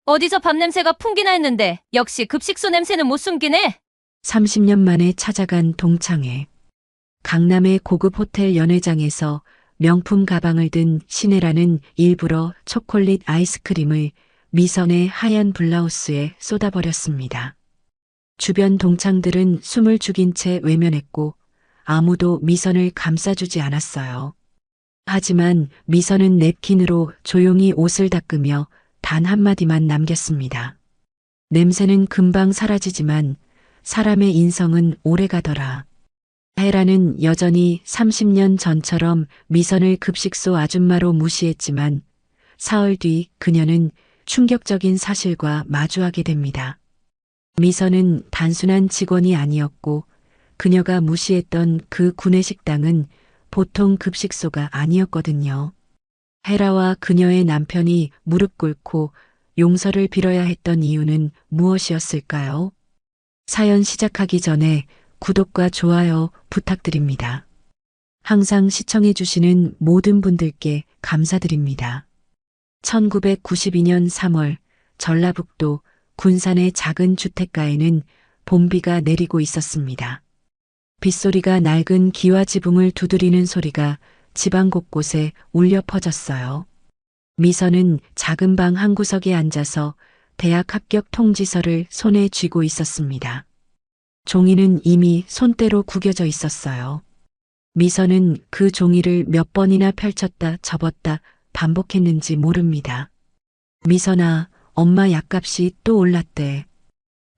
어디서 밥 냄새가 풍기나 했는데 역시 급식소 냄새는 못 숨기네. 30년 만에 찾아간 동창회. 강남의 고급 호텔 연회장에서 명품 가방을 든 신혜라는 일부러 초콜릿 아이스크림을 미선의 하얀 블라우스에 쏟아버렸습니다. 주변 동창들은 숨을 죽인 채 외면했고 아무도 미선을 감싸주지 않았어요. 하지만 미선은 냅킨으로 조용히 옷을 닦으며 단 한마디만 남겼습니다. 냄새는 금방 사라지지만 사람의 인성은 오래가더라. 헤라는 여전히 30년 전처럼 미선을 급식소 아줌마로 무시했지만 사흘 뒤 그녀는 충격적인 사실과 마주하게 됩니다. 미선은 단순한 직원이 아니었고 그녀가 무시했던 그 구내식당은 보통 급식소가 아니었거든요. 헤라와 그녀의 남편이 무릎 꿇고 용서를 빌어야 했던 이유는 무엇이었을까요? 사연 시작하기 전에 구독과 좋아요 부탁드립니다. 항상 시청해주시는 모든 분들께 감사드립니다. 1992년 3월 전라북도 군산의 작은 주택가에는 봄비가 내리고 있었습니다. 빗소리가 낡은 기와 지붕을 두드리는 소리가 집안 곳곳에 울려 퍼졌어요. 미선은 작은 방 한 구석에 앉아서 대학 합격 통지서를 손에 쥐고 있었습니다. 종이는 이미 손때로 구겨져 있었어요. 미선은 그 종이를 몇 번이나 펼쳤다 접었다 반복했는지 모릅니다. 미선아, 엄마 약값이 또 올랐대.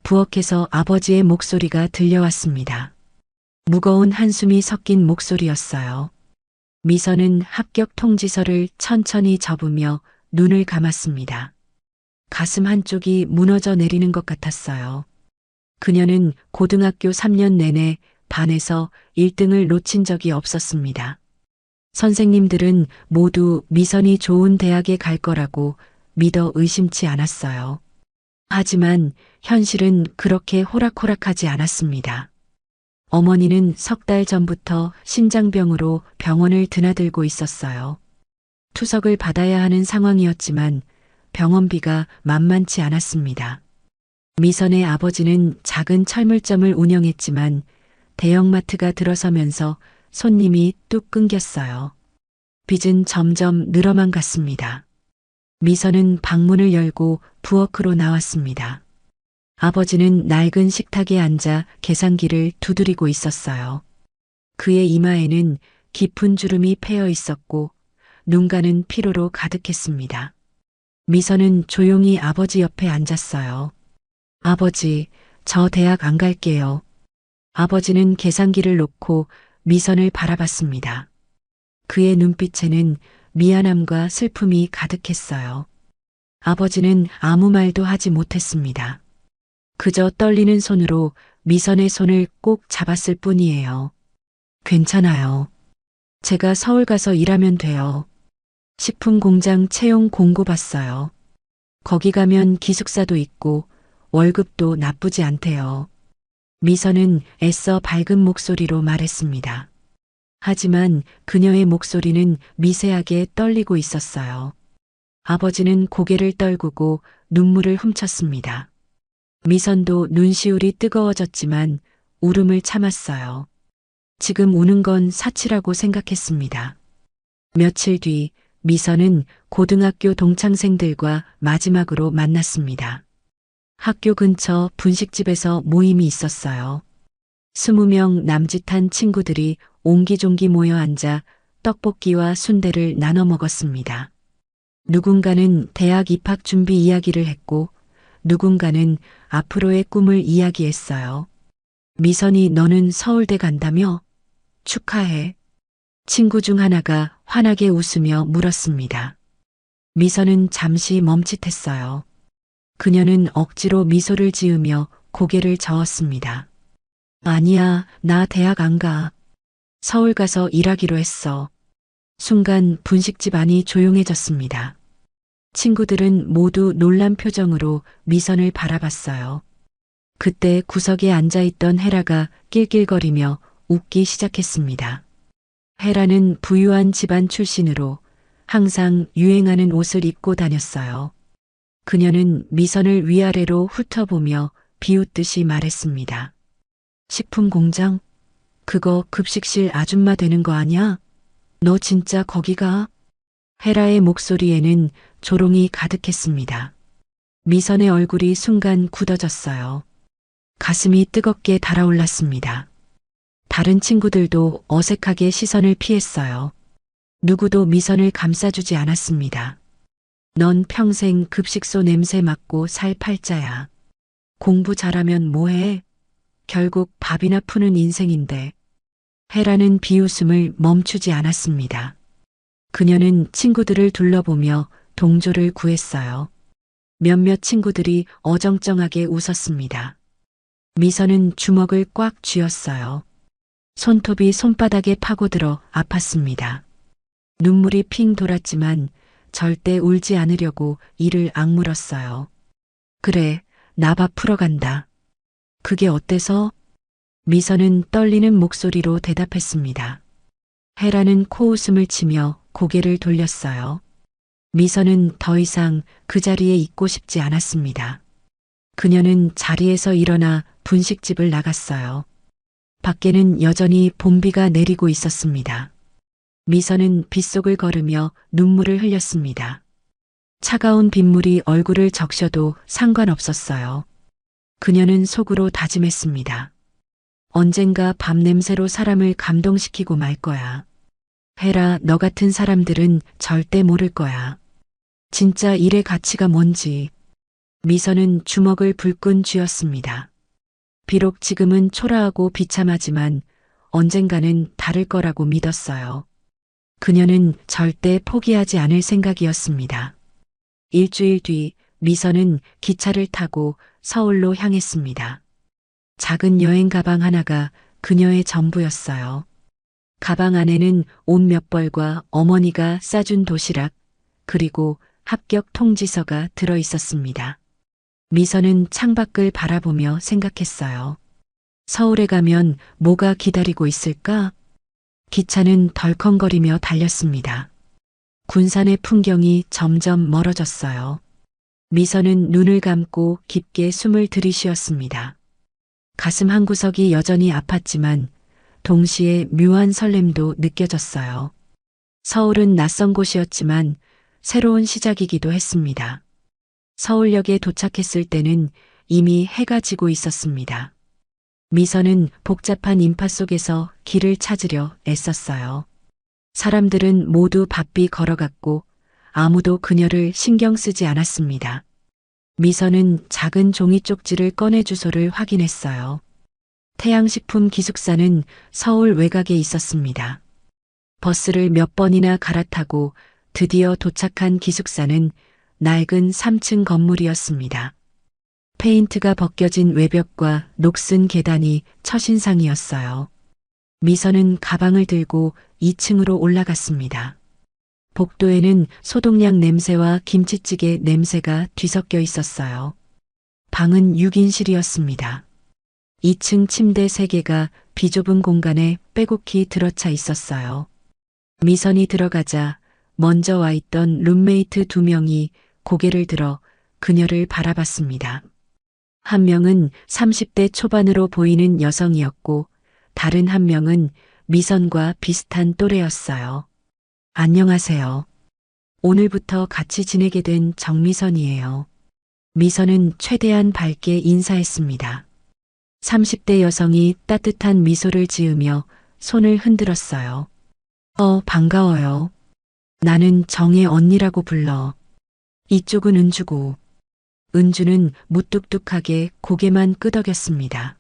부엌에서 아버지의 목소리가 들려왔습니다. 무거운 한숨이 섞인 목소리였어요. 미선은 합격 통지서를 천천히 접으며 눈을 감았습니다. 가슴 한쪽이 무너져 내리는 것 같았어요. 그녀는 고등학교 3년 내내 반에서 1등을 놓친 적이 없었습니다. 선생님들은 모두 미선이 좋은 대학에 갈 거라고 믿어 의심치 않았어요. 하지만 현실은 그렇게 호락호락하지 않았습니다. 어머니는 석 달 전부터 심장병으로 병원을 드나들고 있었어요. 투석을 받아야 하는 상황이었지만 병원비가 만만치 않았습니다. 미선의 아버지는 작은 철물점을 운영했지만 대형마트가 들어서면서 손님이 뚝 끊겼어요. 빚은 점점 늘어만 갔습니다. 미선은 방문을 열고 부엌으로 나왔습니다. 아버지는 낡은 식탁에 앉아 계산기를 두드리고 있었어요. 그의 이마에는 깊은 주름이 패여 있었고 눈가는 피로로 가득했습니다. 미선은 조용히 아버지 옆에 앉았어요. 아버지, 저 대학 안 갈게요. 아버지는 계산기를 놓고 미선을 바라봤습니다. 그의 눈빛에는 미안함과 슬픔이 가득했어요. 아버지는 아무 말도 하지 못했습니다. 그저 떨리는 손으로 미선의 손을 꼭 잡았을 뿐이에요. 괜찮아요. 제가 서울 가서 일하면 돼요. 식품 공장 채용 공고 봤어요. 거기 가면 기숙사도 있고 월급도 나쁘지 않대요. 미선은 애써 밝은 목소리로 말했습니다. 하지만 그녀의 목소리는 미세하게 떨리고 있었어요. 아버지는 고개를 떨구고 눈물을 훔쳤습니다. 미선도 눈시울이 뜨거워졌지만 울음을 참았어요. 지금 우는 건 사치라고 생각했습니다. 며칠 뒤 미선은 고등학교 동창생들과 마지막으로 만났습니다. 학교 근처 분식집에서 모임이 있었어요. 20명 남짓한 친구들이 옹기종기 모여 앉아 떡볶이와 순대를 나눠 먹었습니다. 누군가는 대학 입학 준비 이야기를 했고 누군가는 앞으로의 꿈을 이야기했어요. 미선이 너는 서울대 간다며? 축하해. 친구 중 하나가 환하게 웃으며 물었습니다. 미선은 잠시 멈칫했어요. 그녀는 억지로 미소를 지으며 고개를 저었습니다. 아니야, 나 대학 안 가. 서울 가서 일하기로 했어. 순간 분식집 안이 조용해졌습니다. 친구들은 모두 놀란 표정으로 미선을 바라봤어요. 그때 구석에 앉아있던 헤라가 낄낄거리며 웃기 시작했습니다. 헤라는 부유한 집안 출신으로 항상 유행하는 옷을 입고 다녔어요. 그녀는 미선을 위아래로 훑어보며 비웃듯이 말했습니다. 식품 공장? 그거 급식실 아줌마 되는 거 아냐? 너 진짜 거기 가? 헤라의 목소리에는 조롱이 가득했습니다. 미선의 얼굴이 순간 굳어졌어요. 가슴이 뜨겁게 달아올랐습니다. 다른 친구들도 어색하게 시선을 피했어요. 누구도 미선을 감싸주지 않았습니다. 넌 평생 급식소 냄새 맡고 살 팔자야. 공부 잘하면 뭐해? 결국 밥이나 푸는 인생인데. 헤라는 비웃음을 멈추지 않았습니다. 그녀는 친구들을 둘러보며 동조를 구했어요. 몇몇 친구들이 어정쩡하게 웃었습니다. 미선은 주먹을 꽉 쥐었어요. 손톱이 손바닥에 파고들어 아팠습니다. 눈물이 핑 돌았지만 절대 울지 않으려고 이를 악물었어요. 그래, 나 밥 풀어 간다. 그게 어때서? 미선은 떨리는 목소리로 대답했습니다. 헤라는 코웃음을 치며 고개를 돌렸어요. 미선은 더 이상 그 자리에 있고 싶지 않았습니다. 그녀는 자리에서 일어나 분식집을 나갔어요. 밖에는 여전히 봄비가 내리고 있었습니다. 미선은 빗속을 걸으며 눈물을 흘렸습니다. 차가운 빗물이 얼굴을 적셔도 상관없었어요. 그녀는 속으로 다짐했습니다. 언젠가 밥 냄새로 사람을 감동시키고 말 거야. 헤라, 너 같은 사람들은 절대 모를 거야. 진짜 일의 가치가 뭔지. 미선은 주먹을 불끈 쥐었습니다. 비록 지금은 초라하고 비참하지만 언젠가는 다를 거라고 믿었어요. 그녀는 절대 포기하지 않을 생각이었습니다. 일주일 뒤 미선은 기차를 타고 서울로 향했습니다. 작은 여행 가방 하나가 그녀의 전부였어요. 가방 안에는 옷 몇 벌과 어머니가 싸준 도시락, 그리고 합격 통지서가 들어 있었습니다. 미선은 창밖을 바라보며 생각했어요. 서울에 가면 뭐가 기다리고 있을까? 기차는 덜컹거리며 달렸습니다. 군산의 풍경이 점점 멀어졌어요. 미선은 눈을 감고 깊게 숨을 들이쉬었습니다. 가슴 한구석이 여전히 아팠지만 동시에 묘한 설렘도 느껴졌어요. 서울은 낯선 곳이었지만 새로운 시작이기도 했습니다. 서울역에 도착했을 때는 이미 해가 지고 있었습니다. 미선은 복잡한 인파 속에서 길을 찾으려 애썼어요. 사람들은 모두 바삐 걸어갔고 아무도 그녀를 신경 쓰지 않았습니다. 미선은 작은 종이 쪽지를 꺼내 주소를 확인했어요. 태양식품 기숙사는 서울 외곽에 있었습니다. 버스를 몇 번이나 갈아타고 드디어 도착한 기숙사는 낡은 3층 건물이었습니다. 페인트가 벗겨진 외벽과 녹슨 계단이 첫인상이었어요. 미선은 가방을 들고 2층으로 올라갔습니다. 복도에는 소독약 냄새와 김치찌개 냄새가 뒤섞여 있었어요. 방은 6인실이었습니다. 2층 침대 3개가 비좁은 공간에 빼곡히 들어차 있었어요. 미선이 들어가자 먼저 와 있던 룸메이트 2명이 고개를 들어 그녀를 바라봤습니다. 한 명은 30대 초반으로 보이는 여성이었고 다른 한 명은 미선과 비슷한 또래였어요. 안녕하세요. 오늘부터 같이 지내게 된 정미선이에요. 미선은 최대한 밝게 인사했습니다. 30대 여성이 따뜻한 미소를 지으며 손을 흔들었어요. 반가워요. 나는 정의 언니라고 불러. 이쪽은 은주고. 은주는 무뚝뚝하게 고개만 끄덕였습니다.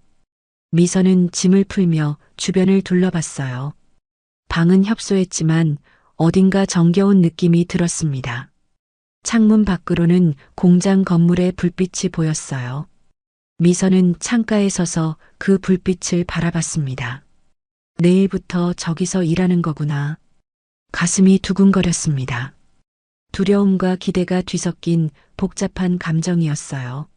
미선은 짐을 풀며 주변을 둘러봤어요. 방은 협소했지만 어딘가 정겨운 느낌이 들었습니다. 창문 밖으로는 공장 건물의 불빛이 보였어요. 미선은 창가에 서서 그 불빛을 바라봤습니다. 내일부터 저기서 일하는 거구나. 가슴이 두근거렸습니다. 두려움과 기대가 뒤섞인 복잡한 감정이었어요.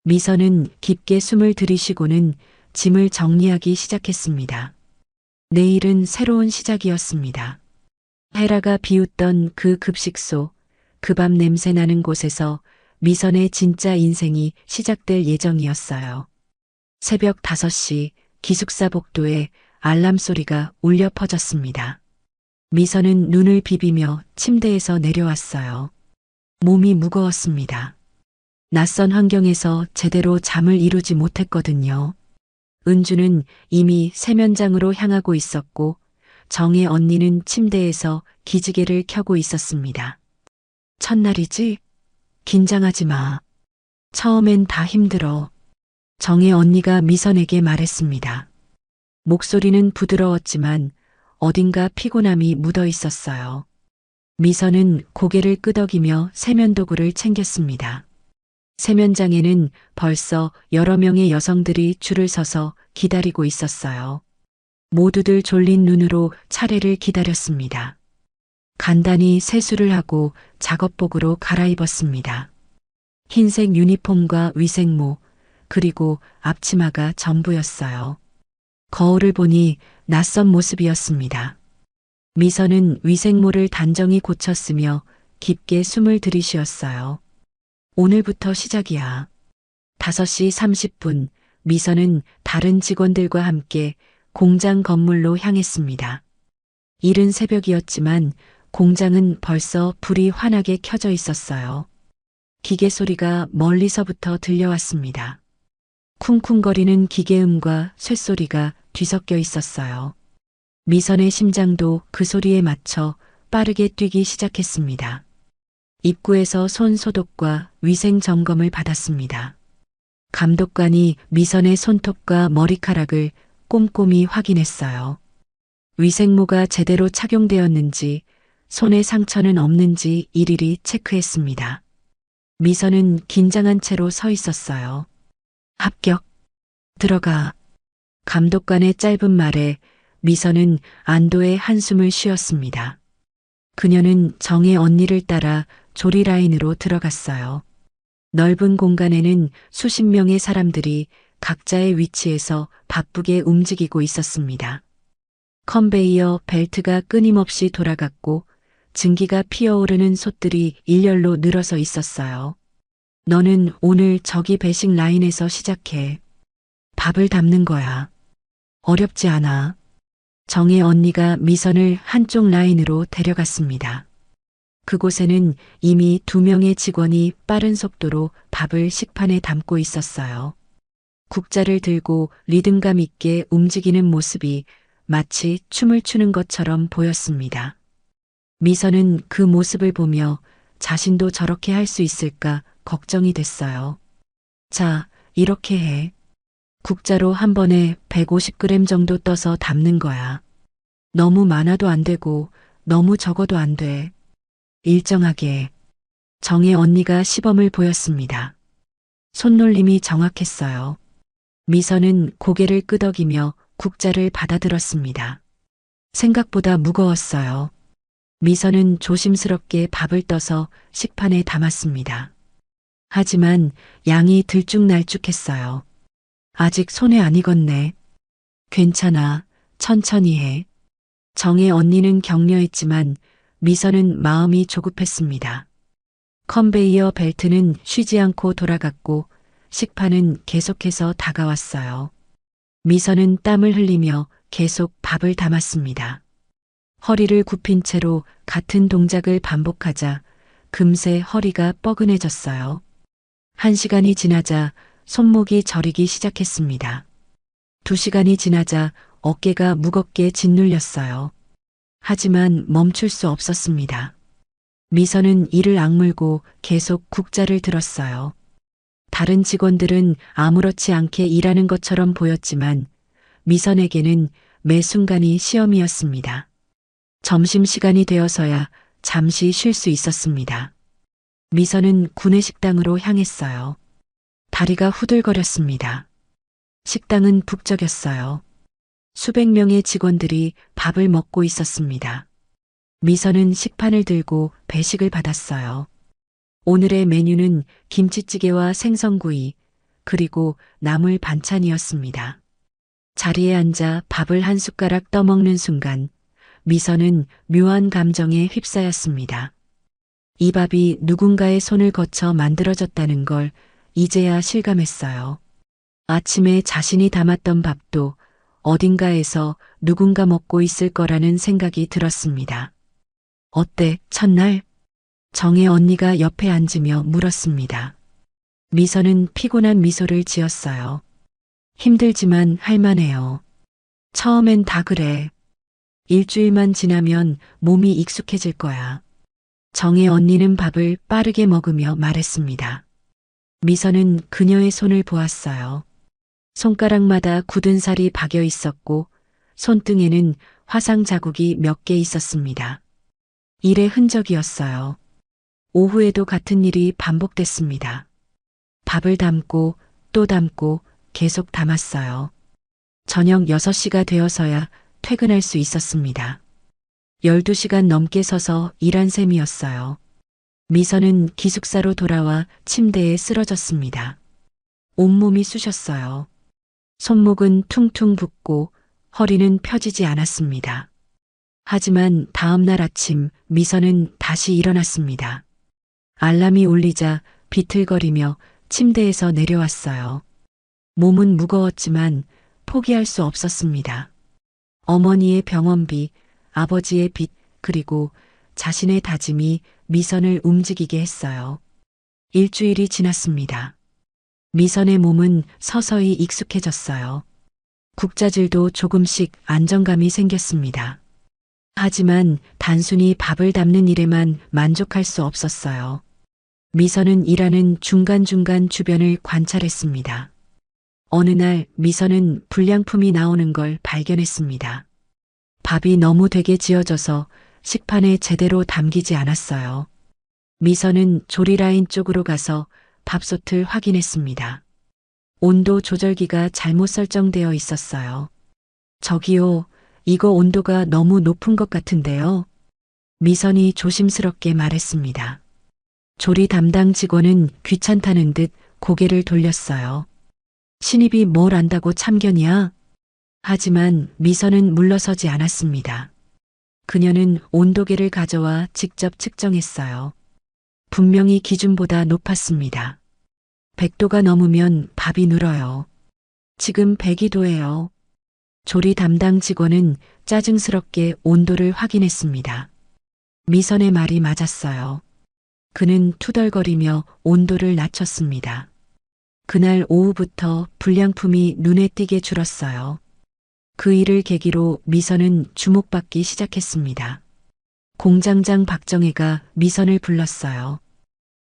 미선은 깊게 숨을 들이쉬고는 짐을 정리하기 시작했습니다. 내일은 새로운 시작이었습니다. 헤라가 비웃던 그 급식소, 그 밤 냄새 나는 곳에서 미선의 진짜 인생이 시작될 예정이었어요. 새벽 5시 기숙사 복도에 알람 소리가 울려 퍼졌습니다. 미선은 눈을 비비며 침대에서 내려왔어요. 몸이 무거웠습니다. 낯선 환경에서 제대로 잠을 이루지 못했거든요. 은주는 이미 세면장으로 향하고 있었고 정혜 언니는 침대에서 기지개를 켜고 있었습니다. 첫날이지? 긴장하지 마. 처음엔 다 힘들어. 정혜 언니가 미선에게 말했습니다. 목소리는 부드러웠지만 어딘가 피곤함이 묻어 있었어요. 미선은 고개를 끄덕이며 세면도구를 챙겼습니다. 세면장에는 벌써 여러 명의 여성들이 줄을 서서 기다리고 있었어요. 모두들 졸린 눈으로 차례를 기다렸습니다. 간단히 세수를 하고 작업복으로 갈아입었습니다. 흰색 유니폼과 위생모, 그리고 앞치마가 전부였어요. 거울을 보니 낯선 모습이었습니다. 미선은 위생모를 단정히 고쳤으며 깊게 숨을 들이쉬었어요. 오늘부터 시작이야. 5시 30분 미선은 다른 직원들과 함께 공장 건물로 향했습니다. 이른 새벽이었지만 공장은 벌써 불이 환하게 켜져 있었어요. 기계 소리가 멀리서부터 들려왔습니다. 쿵쿵거리는 기계음과 쇳소리가 뒤섞여 있었어요. 미선의 심장도 그 소리에 맞춰 빠르게 뛰기 시작했습니다. 입구에서 손 소독과 위생 점검을 받았습니다. 감독관이 미선의 손톱과 머리카락을 꼼꼼히 확인했어요. 위생모가 제대로 착용되었는지, 손에 상처는 없는지 일일이 체크했습니다. 미선은 긴장한 채로 서 있었어요. 합격. 들어가. 감독관의 짧은 말에 미선은 안도의 한숨을 쉬었습니다. 그녀는 정혜 언니를 따라 조리 라인으로 들어갔어요. 넓은 공간에는 수십 명의 사람들이 각자의 위치에서 바쁘게 움직이고 있었습니다. 컨베이어 벨트가 끊임없이 돌아갔고 증기가 피어오르는 솥들이 일렬로 늘어서 있었어요. 너는 오늘 저기 배식 라인에서 시작해. 밥을 담는 거야. 어렵지 않아. 정혜 언니가 미선을 한쪽 라인으로 데려갔습니다. 그곳에는 이미 2명의 직원이 빠른 속도로 밥을 식판에 담고 있었어요. 국자를 들고 리듬감 있게 움직이는 모습이 마치 춤을 추는 것처럼 보였습니다. 미선은 그 모습을 보며 자신도 저렇게 할 수 있을까 걱정이 됐어요. 자, 이렇게 해. 국자로 한 번에 150g 정도 떠서 담는 거야. 너무 많아도 안 되고 너무 적어도 안 돼. 일정하게. 정혜 언니가 시범을 보였습니다. 손놀림이 정확했어요. 미선은 고개를 끄덕이며 국자를 받아들었습니다. 생각보다 무거웠어요. 미선은 조심스럽게 밥을 떠서 식판에 담았습니다. 하지만 양이 들쭉날쭉했어요. 아직 손에 안 익었네. 괜찮아. 천천히 해. 정혜 언니는 격려했지만 미선은 마음이 조급했습니다. 컨베이어 벨트는 쉬지 않고 돌아갔고 식판은 계속해서 다가왔어요. 미선은 땀을 흘리며 계속 밥을 담았습니다. 허리를 굽힌 채로 같은 동작을 반복하자 금세 허리가 뻐근해졌어요. 1시간이 지나자 손목이 저리기 시작했습니다. 2시간이 지나자 어깨가 무겁게 짓눌렸어요. 하지만 멈출 수 없었습니다. 미선은 이를 악물고 계속 국자를 들었어요. 다른 직원들은 아무렇지 않게 일하는 것처럼 보였지만 미선에게는 매 순간이 시험이었습니다. 점심시간이 되어서야 잠시 쉴 수 있었습니다. 미선은 구내식당으로 향했어요. 다리가 후들거렸습니다. 식당은 북적였어요. 수백 명의 직원들이 밥을 먹고 있었습니다. 미선은 식판을 들고 배식을 받았어요. 오늘의 메뉴는 김치찌개와 생선구이, 그리고 나물 반찬이었습니다. 자리에 앉아 밥을 한 숟가락 떠먹는 순간 미선은 묘한 감정에 휩싸였습니다. 이 밥이 누군가의 손을 거쳐 만들어졌다는 걸 이제야 실감했어요. 아침에 자신이 담았던 밥도 어딘가에서 누군가 먹고 있을 거라는 생각이 들었습니다. 어때, 첫날? 정혜 언니가 옆에 앉으며 물었습니다. 미선은 피곤한 미소를 지었어요. 힘들지만 할만해요. 처음엔 다 그래. 일주일만 지나면 몸이 익숙해질 거야. 정혜 언니는 밥을 빠르게 먹으며 말했습니다. 미선은 그녀의 손을 보았어요. 손가락마다 굳은 살이 박여 있었고 손등에는 화상 자국이 몇 개 있었습니다. 일의 흔적이었어요. 오후에도 같은 일이 반복됐습니다. 밥을 담고 또 담고 계속 담았어요. 저녁 6시가 되어서야 퇴근할 수 있었습니다. 12시간 넘게 서서 일한 셈이었어요. 미선은 기숙사로 돌아와 침대에 쓰러졌습니다. 온몸이 쑤셨어요. 손목은 퉁퉁 붓고 허리는 펴지지 않았습니다. 하지만 다음 날 아침 미선은 다시 일어났습니다. 알람이 울리자 비틀거리며 침대에서 내려왔어요. 몸은 무거웠지만 포기할 수 없었습니다. 어머니의 병원비, 아버지의 빚, 그리고 자신의 다짐이 미선을 움직이게 했어요. 일주일이 지났습니다. 미선의 몸은 서서히 익숙해졌어요. 국자질도 조금씩 안정감이 생겼습니다. 하지만 단순히 밥을 담는 일에만 만족할 수 없었어요. 미선은 일하는 중간중간 주변을 관찰했습니다. 어느 날 미선은 불량품이 나오는 걸 발견했습니다. 밥이 너무 되게 지어져서 식판에 제대로 담기지 않았어요. 미선은 조리라인 쪽으로 가서 밥솥을 확인했습니다. 온도 조절기가 잘못 설정되어 있었어요. 저기요, 이거 온도가 너무 높은 것 같은데요. 미선이 조심스럽게 말했습니다. 조리 담당 직원은 귀찮다는 듯 고개를 돌렸어요. 신입이 뭘 안다고 참견이야? 하지만 미선은 물러서지 않았습니다. 그녀는 온도계를 가져와 직접 측정했어요. 분명히 기준보다 높았습니다. 100도가 넘으면 밥이 눌어요. 지금 102도예요. 조리 담당 직원은 짜증스럽게 온도를 확인했습니다. 미선의 말이 맞았어요. 그는 투덜거리며 온도를 낮췄습니다. 그날 오후부터 불량품이 눈에 띄게 줄었어요. 그 일을 계기로 미선은 주목받기 시작했습니다. 공장장 박정혜가 미선을 불렀어요.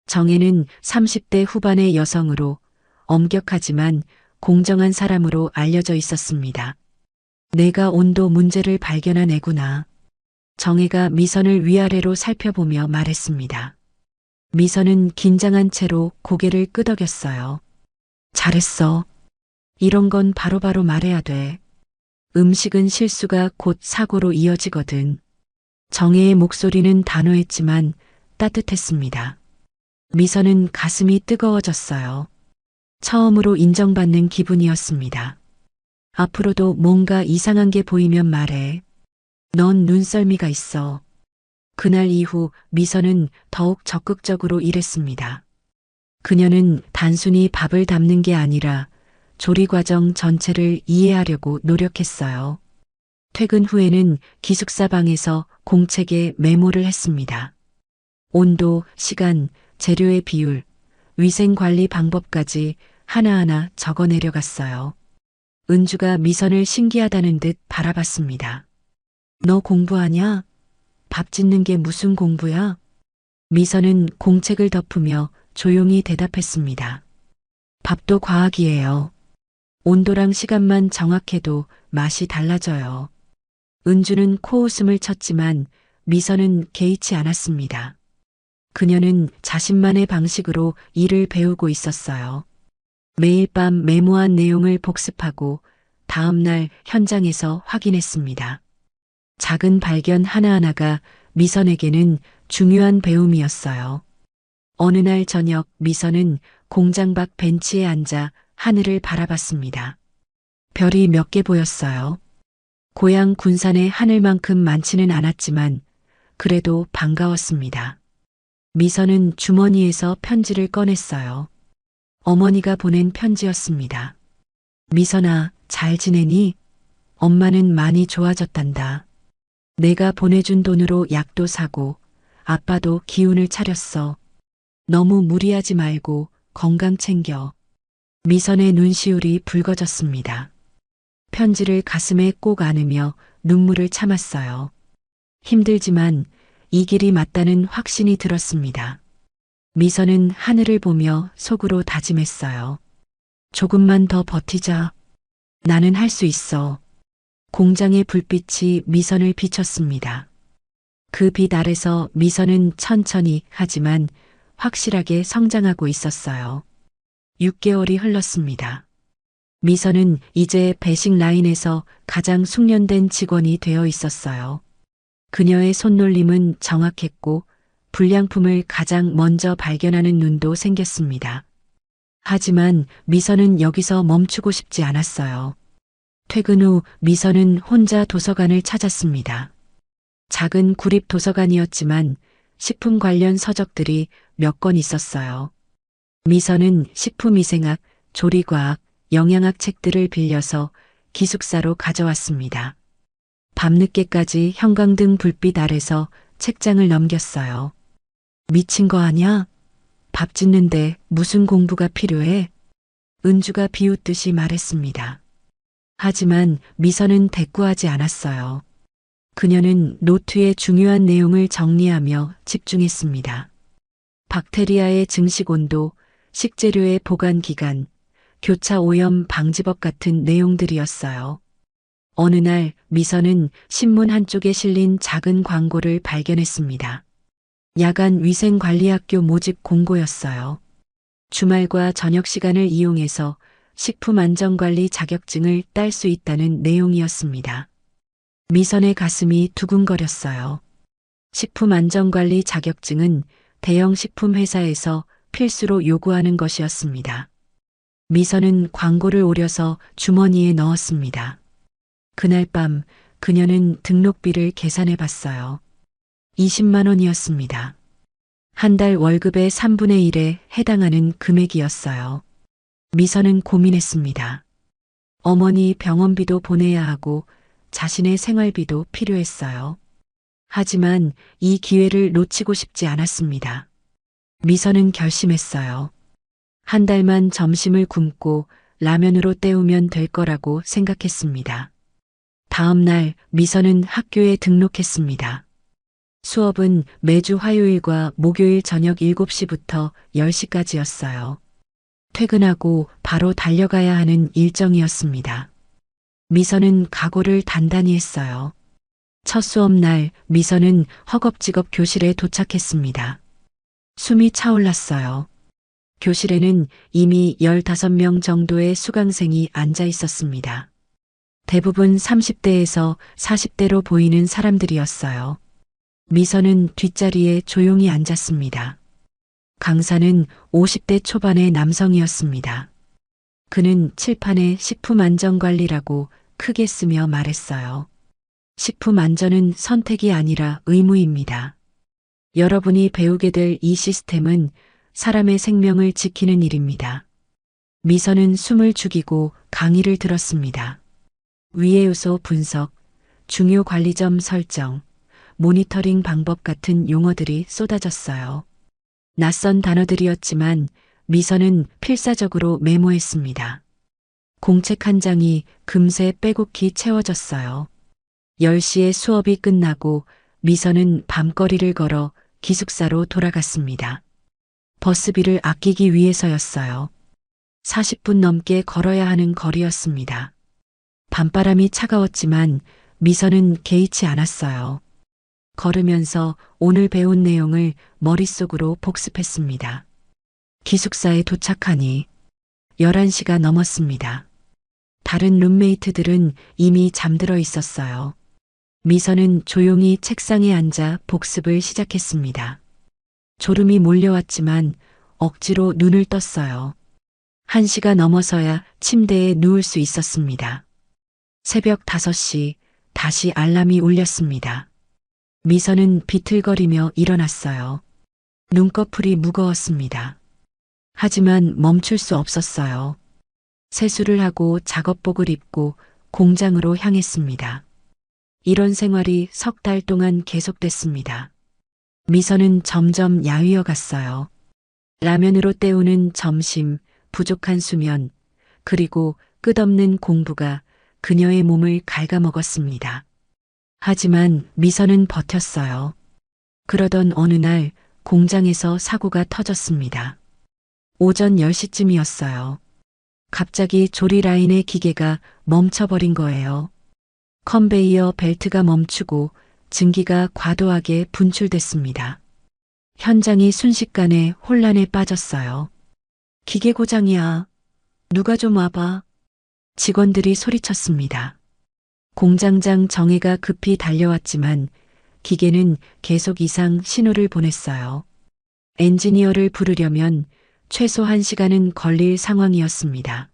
정혜는 30대 후반의 여성으로 엄격하지만 공정한 사람으로 알려져 있었습니다. 내가 온도 문제를 발견한 애구나. 정혜가 미선을 위아래로 살펴보며 말했습니다. 미선은 긴장한 채로 고개를 끄덕였어요. 잘했어. 이런 건 바로바로 말해야 돼. 음식은 실수가 곧 사고로 이어지거든. 정혜의 목소리는 단호했지만 따뜻했습니다. 미선은 가슴이 뜨거워졌어요. 처음으로 인정받는 기분이었습니다. 앞으로도 뭔가 이상한 게 보이면 말해. 넌 눈썰미가 있어. 그날 이후 미선은 더욱 적극적으로 일했습니다. 그녀는 단순히 밥을 담는 게 아니라 조리 과정 전체를 이해하려고 노력했어요. 퇴근 후에는 기숙사 방에서 공책에 메모를 했습니다. 온도, 시간, 재료의 비율, 위생 관리 방법까지 하나하나 적어 내려갔어요. 은주가 미선을 신기하다는 듯 바라봤습니다. 너 공부하냐? 밥 짓는 게 무슨 공부야? 미선은 공책을 덮으며 조용히 대답했습니다. 밥도 과학이에요. 온도랑 시간만 정확해도 맛이 달라져요. 은주는 코웃음을 쳤지만 미선은 개의치 않았습니다. 그녀는 자신만의 방식으로 일을 배우고 있었어요. 매일 밤 메모한 내용을 복습하고 다음 날 현장에서 확인했습니다. 작은 발견 하나하나가 미선에게는 중요한 배움이었어요. 어느 날 저녁 미선은 공장 밖 벤치에 앉아 하늘을 바라봤습니다. 별이 몇 개 보였어요. 고향 군산의 하늘만큼 많지는 않았지만 그래도 반가웠습니다. 미선은 주머니에서 편지를 꺼냈어요. 어머니가 보낸 편지였습니다. 미선아, 잘 지내니? 엄마는 많이 좋아졌단다. 내가 보내준 돈으로 약도 사고 아빠도 기운을 차렸어. 너무 무리하지 말고 건강 챙겨. 미선의 눈시울이 붉어졌습니다. 편지를 가슴에 꼭 안으며 눈물을 참았어요. 힘들지만 이 길이 맞다는 확신이 들었습니다. 미선은 하늘을 보며 속으로 다짐했어요. 조금만 더 버티자. 나는 할 수 있어. 공장의 불빛이 미선을 비췄습니다. 그 빛 아래서 미선은 천천히 하지만 확실하게 성장하고 있었어요. 6개월이 흘렀습니다. 미선은 이제 배식 라인에서 가장 숙련된 직원이 되어 있었어요. 그녀의 손놀림은 정확했고 불량품을 가장 먼저 발견하는 눈도 생겼습니다. 하지만 미선은 여기서 멈추고 싶지 않았어요. 퇴근 후 미선은 혼자 도서관을 찾았습니다. 작은 구립 도서관이었지만 식품 관련 서적들이 몇 권 있었어요. 미선은 식품위생학, 조리과학, 영양학 책들을 빌려서 기숙사로 가져왔습니다. 밤늦게까지 형광등 불빛 아래서 책장을 넘겼어요. 미친 거 아냐? 밥 짓는데 무슨 공부가 필요해? 은주가 비웃듯이 말했습니다. 하지만 미선은 대꾸하지 않았어요. 그녀는 노트의 중요한 내용을 정리하며 집중했습니다. 박테리아의 증식 온도, 식재료의 보관 기간, 교차 오염 방지법 같은 내용들이었어요. 어느 날 미선은 신문 한쪽에 실린 작은 광고를 발견했습니다. 야간 위생관리학교 모집 공고였어요. 주말과 저녁 시간을 이용해서 식품안전관리 자격증을 딸 수 있다는 내용이었습니다. 미선의 가슴이 두근거렸어요. 식품안전관리 자격증은 대형 식품회사에서 필수로 요구하는 것이었습니다. 미선은 광고를 오려서 주머니에 넣었습니다. 그날 밤 그녀는 등록비를 계산해 봤어요. 20만 원이었습니다. 한 달 월급의 3분의 1에 해당하는 금액이었어요. 미선은 고민했습니다. 어머니 병원비도 보내야 하고 자신의 생활비도 필요했어요. 하지만 이 기회를 놓치고 싶지 않았습니다. 미선은 결심했어요. 한 달만 점심을 굶고 라면으로 때우면 될 거라고 생각했습니다. 다음 날 미선은 학교에 등록했습니다. 수업은 매주 화요일과 목요일 저녁 7시부터 10시까지였어요. 퇴근하고 바로 달려가야 하는 일정이었습니다. 미선은 각오를 단단히 했어요. 첫 수업 날 미선은 허겁지겁 교실에 도착했습니다. 숨이 차올랐어요. 교실에는 이미 15명 정도의 수강생이 앉아 있었습니다. 대부분 30대에서 40대로 보이는 사람들이었어요. 미선은 뒷자리에 조용히 앉았습니다. 강사는 50대 초반의 남성이었습니다. 그는 칠판에 식품안전관리라고 크게 쓰며 말했어요. 식품안전은 선택이 아니라 의무입니다. 여러분이 배우게 될 이 시스템은 사람의 생명을 지키는 일입니다. 미선은 숨을 죽이고 강의를 들었습니다. 위해 요소 분석, 중요 관리점 설정, 모니터링 방법 같은 용어들이 쏟아졌어요. 낯선 단어들이었지만 미선은 필사적으로 메모했습니다. 공책 한 장이 금세 빼곡히 채워졌어요. 10시에 수업이 끝나고 미선은 밤거리를 걸어 기숙사로 돌아갔습니다. 버스비를 아끼기 위해서였어요. 40분 넘게 걸어야 하는 거리였습니다. 밤바람이 차가웠지만 미선은 개의치 않았어요. 걸으면서 오늘 배운 내용을 머릿속으로 복습했습니다. 기숙사에 도착하니 11시가 넘었습니다. 다른 룸메이트들은 이미 잠들어 있었어요. 미선은 조용히 책상에 앉아 복습을 시작했습니다. 졸음이 몰려왔지만 억지로 눈을 떴어요. 1시가 넘어서야 침대에 누울 수 있었습니다. 새벽 5시 다시 알람이 울렸습니다. 미선은 비틀거리며 일어났어요. 눈꺼풀이 무거웠습니다. 하지만 멈출 수 없었어요. 세수를 하고 작업복을 입고 공장으로 향했습니다. 이런 생활이 석 달 동안 계속됐습니다. 미선은 점점 야위어 갔어요. 라면으로 때우는 점심, 부족한 수면, 그리고 끝없는 공부가 그녀의 몸을 갉아먹었습니다. 하지만 미선은 버텼어요. 그러던 어느 날 공장에서 사고가 터졌습니다. 오전 10시쯤이었어요. 갑자기 조리 라인의 기계가 멈춰버린 거예요. 컨베이어 벨트가 멈추고 증기가 과도하게 분출됐습니다. 현장이 순식간에 혼란에 빠졌어요. 기계 고장이야. 누가 좀 와봐. 직원들이 소리쳤습니다. 공장장 정혜가 급히 달려왔지만 기계는 계속 이상 신호를 보냈어요. 엔지니어를 부르려면 최소 1시간은 걸릴 상황이었습니다.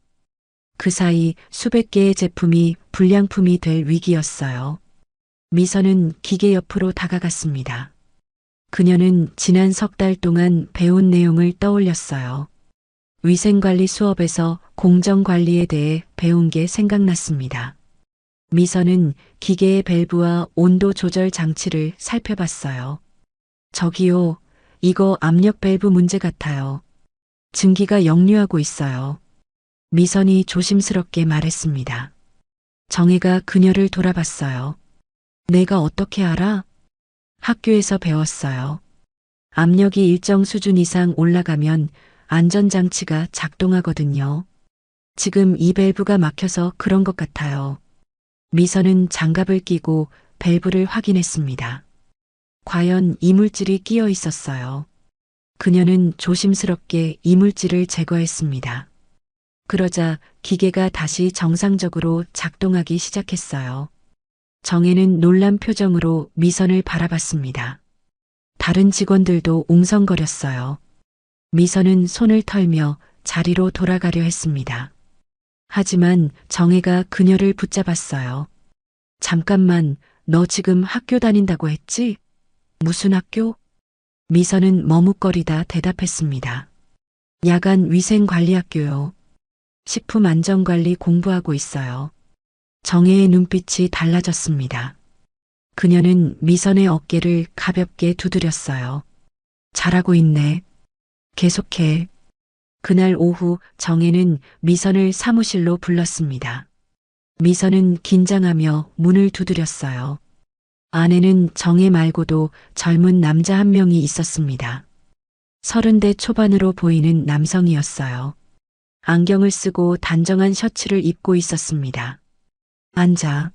그 사이 수백 개의 제품이 불량품이 될 위기였어요. 미선은 기계 옆으로 다가갔습니다. 그녀는 지난 석 달 동안 배운 내용을 떠올렸어요. 위생관리 수업에서 공정관리에 대해 배운 게 생각났습니다. 미선은 기계의 밸브와 온도 조절 장치를 살펴봤어요. 저기요, 이거 압력 밸브 문제 같아요. 증기가 역류하고 있어요. 미선이 조심스럽게 말했습니다. 정혜가 그녀를 돌아봤어요. 내가 어떻게 알아? 학교에서 배웠어요. 압력이 일정 수준 이상 올라가면 안전장치가 작동하거든요. 지금 이 밸브가 막혀서 그런 것 같아요. 미선은 장갑을 끼고 밸브를 확인했습니다. 과연 이물질이 끼어 있었어요. 그녀는 조심스럽게 이물질을 제거했습니다. 그러자 기계가 다시 정상적으로 작동하기 시작했어요. 정혜는 놀란 표정으로 미선을 바라봤습니다. 다른 직원들도 웅성거렸어요. 미선은 손을 털며 자리로 돌아가려 했습니다. 하지만 정혜가 그녀를 붙잡았어요. 잠깐만, 너 지금 학교 다닌다고 했지? 무슨 학교? 미선은 머뭇거리다 대답했습니다. 야간 위생관리학교요. 식품안전관리 공부하고 있어요. 정혜의 눈빛이 달라졌습니다. 그녀는 미선의 어깨를 가볍게 두드렸어요. 잘하고 있네. 계속해. 그날 오후 정혜는 미선을 사무실로 불렀습니다. 미선은 긴장하며 문을 두드렸어요. 안에는 정혜 말고도 젊은 남자 한 명이 있었습니다. 30대 초반으로 보이는 남성이었어요. 안경을 쓰고 단정한 셔츠를 입고 있었습니다. 앉아.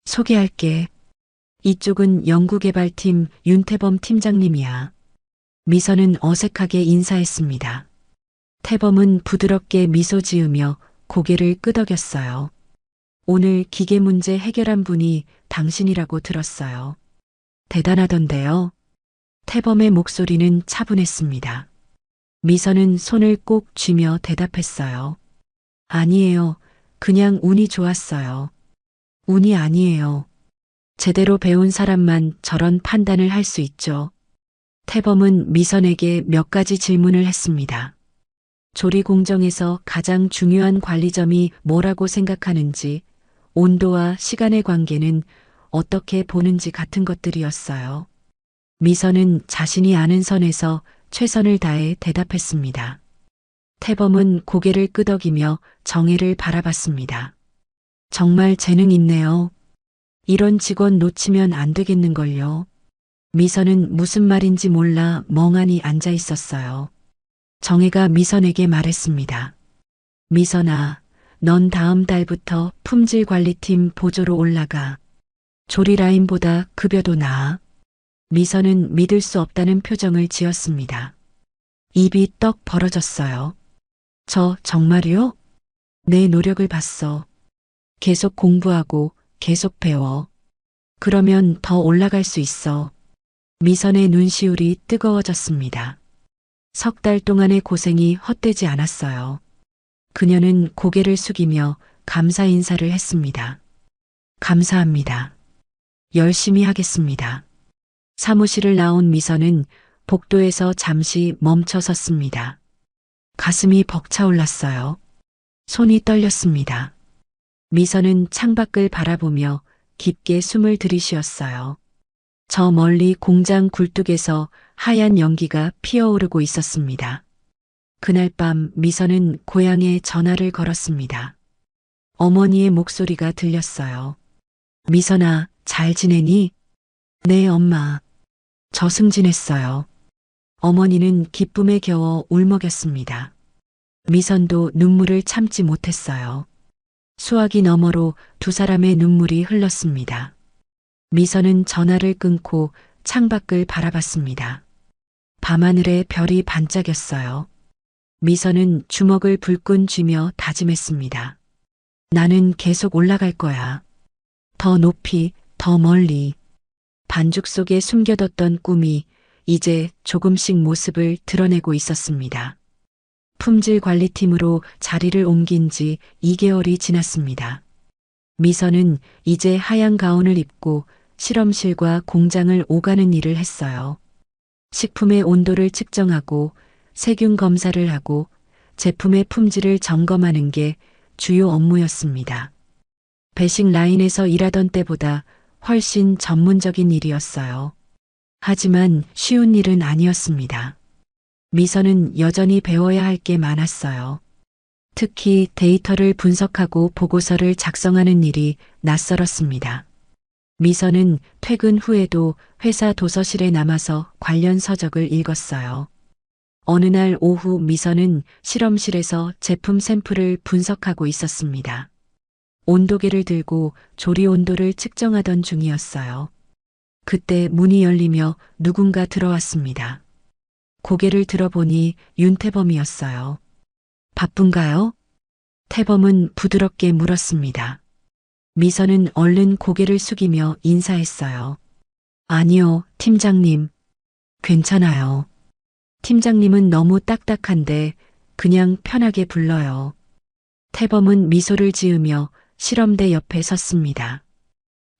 소개할게. 이쪽은 연구개발팀 윤태범 팀장님이야. 미선은 어색하게 인사했습니다. 태범은 부드럽게 미소 지으며 고개를 끄덕였어요. 오늘 기계 문제 해결한 분이 당신이라고 들었어요. 대단하던데요. 태범의 목소리는 차분했습니다. 미선은 손을 꼭 쥐며 대답했어요. 아니에요. 그냥 운이 좋았어요. 운이 아니에요. 제대로 배운 사람만 저런 판단을 할 수 있죠. 태범은 미선에게 몇 가지 질문을 했습니다. 조리 공정에서 가장 중요한 관리점이 뭐라고 생각하는지, 온도와 시간의 관계는 어떻게 보는지 같은 것들이었어요. 미선은 자신이 아는 선에서 최선을 다해 대답했습니다. 태범은 고개를 끄덕이며 정혜를 바라봤습니다. 정말 재능 있네요. 이런 직원 놓치면 안 되겠는걸요. 미선은 무슨 말인지 몰라 멍하니 앉아 있었어요. 정혜가 미선에게 말했습니다. 미선아, 넌 다음 달부터 품질관리팀 보조로 올라가. 조리 라인보다 급여도 나아. 미선은 믿을 수 없다는 표정을 지었습니다. 입이 떡 벌어졌어요. 저 정말요? 내 노력을 봤어. 계속 공부하고 계속 배워. 그러면 더 올라갈 수 있어. 미선의 눈시울이 뜨거워졌습니다. 석 달 동안의 고생이 헛되지 않았어요. 그녀는 고개를 숙이며 감사 인사를 했습니다. 감사합니다. 열심히 하겠습니다. 사무실을 나온 미선은 복도에서 잠시 멈춰 섰습니다. 가슴이 벅차올랐어요. 손이 떨렸습니다. 미선은 창밖을 바라보며 깊게 숨을 들이쉬었어요. 저 멀리 공장 굴뚝에서 하얀 연기가 피어오르고 있었습니다. 그날 밤 미선은 고향에 전화를 걸었습니다. 어머니의 목소리가 들렸어요. 미선아, 잘 지내니? 네, 엄마. 저 승진했어요. 어머니는 기쁨에 겨워 울먹였습니다. 미선도 눈물을 참지 못했어요. 수화기 너머로 두 사람의 눈물이 흘렀습니다. 미선은 전화를 끊고 창밖을 바라봤습니다. 밤하늘에 별이 반짝였어요. 미선은 주먹을 불끈 쥐며 다짐했습니다. 나는 계속 올라갈 거야. 더 높이, 더 멀리. 반죽 속에 숨겨뒀던 꿈이 이제 조금씩 모습을 드러내고 있었습니다. 품질 관리팀으로 자리를 옮긴 지 2개월이 지났습니다. 미선은 이제 하얀 가운을 입고 실험실과 공장을 오가는 일을 했어요. 식품의 온도를 측정하고 세균 검사를 하고 제품의 품질을 점검하는 게 주요 업무였습니다. 배식 라인에서 일하던 때보다 훨씬 전문적인 일이었어요. 하지만 쉬운 일은 아니었습니다. 미선은 여전히 배워야 할 게 많았어요. 특히 데이터를 분석하고 보고서를 작성하는 일이 낯설었습니다. 미선은 퇴근 후에도 회사 도서실에 남아서 관련 서적을 읽었어요. 어느 날 오후 미선은 실험실에서 제품 샘플을 분석하고 있었습니다. 온도계를 들고 조리 온도를 측정하던 중이었어요. 그때 문이 열리며 누군가 들어왔습니다. 고개를 들어보니 윤태범이었어요. 바쁜가요? 태범은 부드럽게 물었습니다. 미선은 얼른 고개를 숙이며 인사했어요. 아니요, 팀장님. 괜찮아요. 팀장님은 너무 딱딱한데 그냥 편하게 불러요. 태범은 미소를 지으며 실험대 옆에 섰습니다.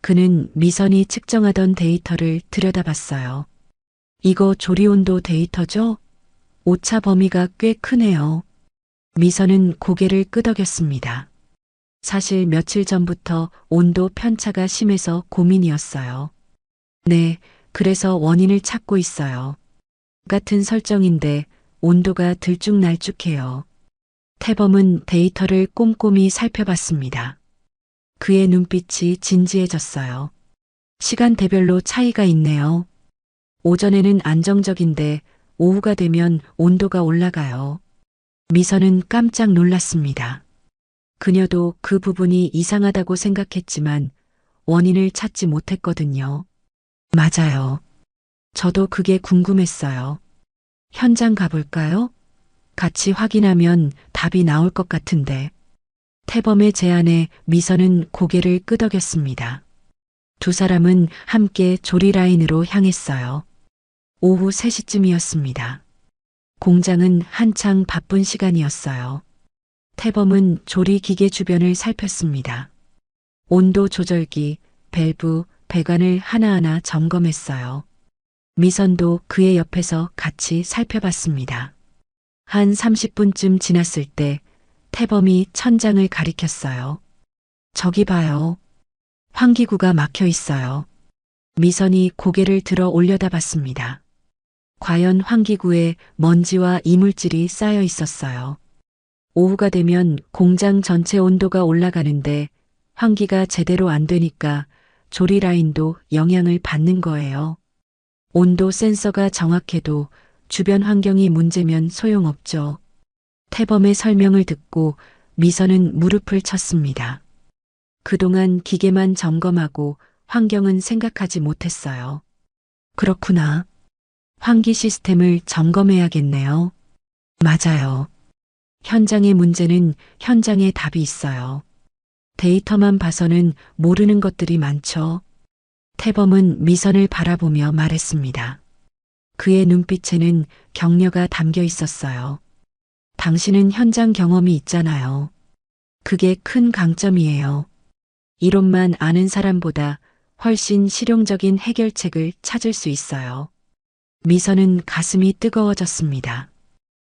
그는 미선이 측정하던 데이터를 들여다봤어요. 이거 조리온도 데이터죠? 오차 범위가 꽤 크네요. 미선은 고개를 끄덕였습니다. 사실 며칠 전부터 온도 편차가 심해서 고민이었어요. 네, 그래서 원인을 찾고 있어요. 같은 설정인데 온도가 들쭉날쭉해요. 태범은 데이터를 꼼꼼히 살펴봤습니다. 그의 눈빛이 진지해졌어요. 시간대별로 차이가 있네요. 오전에는 안정적인데 오후가 되면 온도가 올라가요. 미선은 깜짝 놀랐습니다. 그녀도 그 부분이 이상하다고 생각했지만 원인을 찾지 못했거든요. 맞아요. 저도 그게 궁금했어요. 현장 가볼까요? 같이 확인하면 답이 나올 것 같은데. 태범의 제안에 미선은 고개를 끄덕였습니다. 두 사람은 함께 조리 라인으로 향했어요. 오후 3시쯤이었습니다. 공장은 한창 바쁜 시간이었어요. 태범은 조리 기계 주변을 살폈습니다. 온도 조절기, 밸브, 배관을 하나하나 점검했어요. 미선도 그의 옆에서 같이 살펴봤습니다. 한 30분쯤 지났을 때 태범이 천장을 가리켰어요. 저기 봐요. 환기구가 막혀 있어요. 미선이 고개를 들어 올려다봤습니다. 과연 환기구에 먼지와 이물질이 쌓여 있었어요. 오후가 되면 공장 전체 온도가 올라가는데 환기가 제대로 안 되니까 조리 라인도 영향을 받는 거예요. 온도 센서가 정확해도 주변 환경이 문제면 소용없죠. 태범의 설명을 듣고 미선은 무릎을 쳤습니다. 그동안 기계만 점검하고 환경은 생각하지 못했어요. 그렇구나. 환기 시스템을 점검해야겠네요. 맞아요. 현장의 문제는 현장에 답이 있어요. 데이터만 봐서는 모르는 것들이 많죠. 태범은 미선을 바라보며 말했습니다. 그의 눈빛에는 격려가 담겨 있었어요. 당신은 현장 경험이 있잖아요. 그게 큰 강점이에요. 이론만 아는 사람보다 훨씬 실용적인 해결책을 찾을 수 있어요. 미선은 가슴이 뜨거워졌습니다.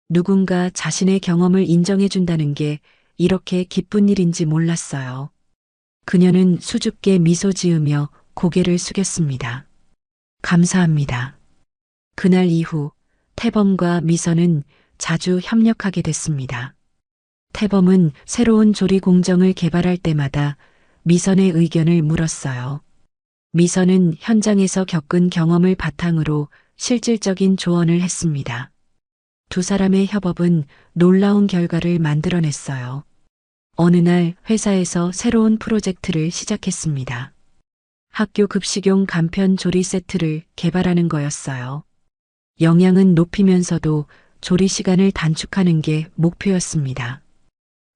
누군가 자신의 경험을 인정해준다는 게 이렇게 기쁜 일인지 몰랐어요. 그녀는 수줍게 미소 지으며 고개를 숙였습니다. 감사합니다. 그날 이후 태범과 미선은 자주 협력하게 됐습니다. 태범은 새로운 조리 공정을 개발할 때마다 미선의 의견을 물었어요. 미선은 현장에서 겪은 경험을 바탕으로 실질적인 조언을 했습니다. 두 사람의 협업은 놀라운 결과를 만들어냈어요. 어느 날 회사에서 새로운 프로젝트를 시작했습니다. 학교 급식용 간편 조리 세트를 개발하는 거였어요. 영양은 높이면서도 조리 시간을 단축하는 게 목표였습니다.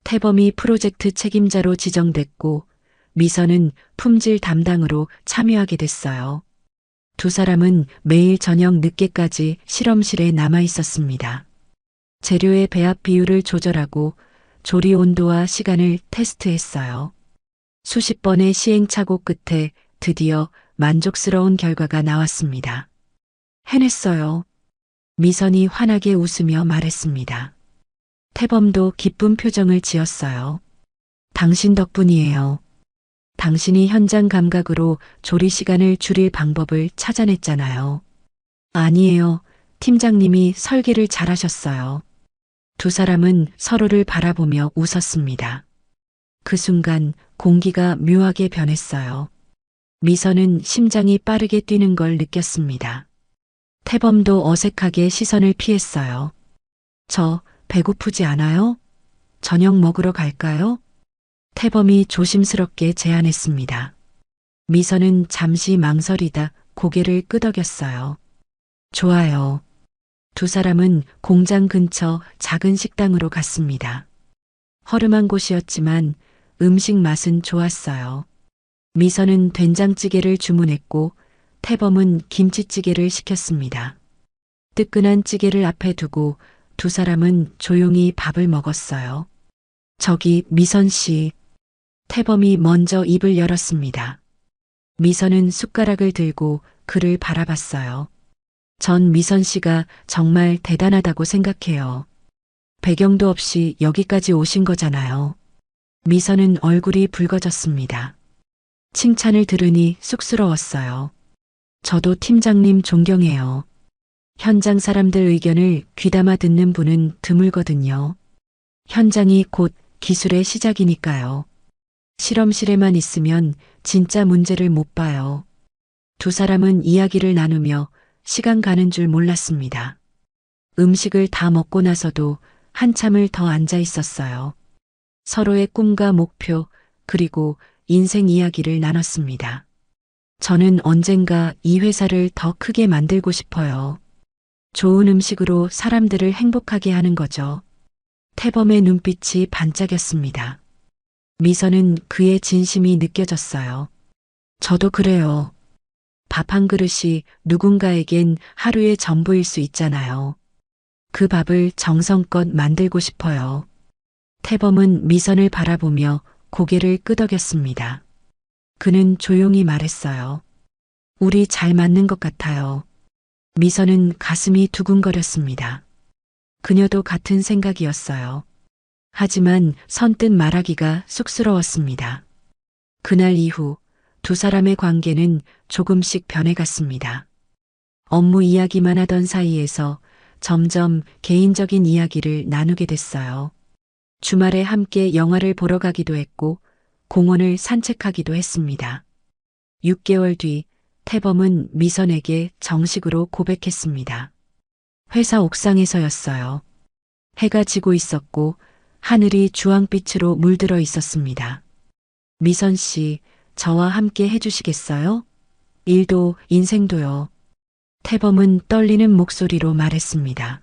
태범이 프로젝트 책임자로 지정됐고 미선은 품질 담당으로 참여하게 됐어요. 두 사람은 매일 저녁 늦게까지 실험실에 남아 있었습니다. 재료의 배합 비율을 조절하고 조리 온도와 시간을 테스트했어요. 수십 번의 시행착오 끝에 드디어 만족스러운 결과가 나왔습니다. 해냈어요. 미선이 환하게 웃으며 말했습니다. 태범도 기쁜 표정을 지었어요. 당신 덕분이에요. 당신이 현장 감각으로 조리 시간을 줄일 방법을 찾아냈잖아요. 아니에요. 팀장님이 설계를 잘하셨어요. 두 사람은 서로를 바라보며 웃었습니다. 그 순간 공기가 묘하게 변했어요. 미선은 심장이 빠르게 뛰는 걸 느꼈습니다. 태범도 어색하게 시선을 피했어요. 저 배고프지 않아요? 저녁 먹으러 갈까요? 태범이 조심스럽게 제안했습니다. 미선은 잠시 망설이다 고개를 끄덕였어요. 좋아요. 두 사람은 공장 근처 작은 식당으로 갔습니다. 허름한 곳이었지만 음식 맛은 좋았어요. 미선은 된장찌개를 주문했고 태범은 김치찌개를 시켰습니다. 뜨끈한 찌개를 앞에 두고 두 사람은 조용히 밥을 먹었어요. 저기 미선 씨. 태범이 먼저 입을 열었습니다. 미선은 숟가락을 들고 그를 바라봤어요. 전 미선 씨가 정말 대단하다고 생각해요. 배경도 없이 여기까지 오신 거잖아요. 미선은 얼굴이 붉어졌습니다. 칭찬을 들으니 쑥스러웠어요. 저도 팀장님 존경해요. 현장 사람들 의견을 귀담아 듣는 분은 드물거든요. 현장이 곧 기술의 시작이니까요. 실험실에만 있으면 진짜 문제를 못 봐요. 두 사람은 이야기를 나누며 시간 가는 줄 몰랐습니다. 음식을 다 먹고 나서도 한참을 더 앉아 있었어요. 서로의 꿈과 목표, 그리고 인생 이야기를 나눴습니다. 저는 언젠가 이 회사를 더 크게 만들고 싶어요. 좋은 음식으로 사람들을 행복하게 하는 거죠. 태범의 눈빛이 반짝였습니다. 미선은 그의 진심이 느껴졌어요. 저도 그래요. 밥 한 그릇이 누군가에겐 하루의 전부일 수 있잖아요. 그 밥을 정성껏 만들고 싶어요. 태범은 미선을 바라보며 고개를 끄덕였습니다. 그는 조용히 말했어요. 우리 잘 맞는 것 같아요. 미선은 가슴이 두근거렸습니다. 그녀도 같은 생각이었어요. 하지만 선뜻 말하기가 쑥스러웠습니다. 그날 이후 두 사람의 관계는 조금씩 변해갔습니다. 업무 이야기만 하던 사이에서 점점 개인적인 이야기를 나누게 됐어요. 주말에 함께 영화를 보러 가기도 했고 공원을 산책하기도 했습니다. 6개월 뒤 태범은 미선에게 정식으로 고백했습니다. 회사 옥상에서였어요. 해가 지고 있었고 하늘이 주황빛으로 물들어 있었습니다. 미선 씨, 저와 함께 해주시겠어요? 일도 인생도요. 태범은 떨리는 목소리로 말했습니다.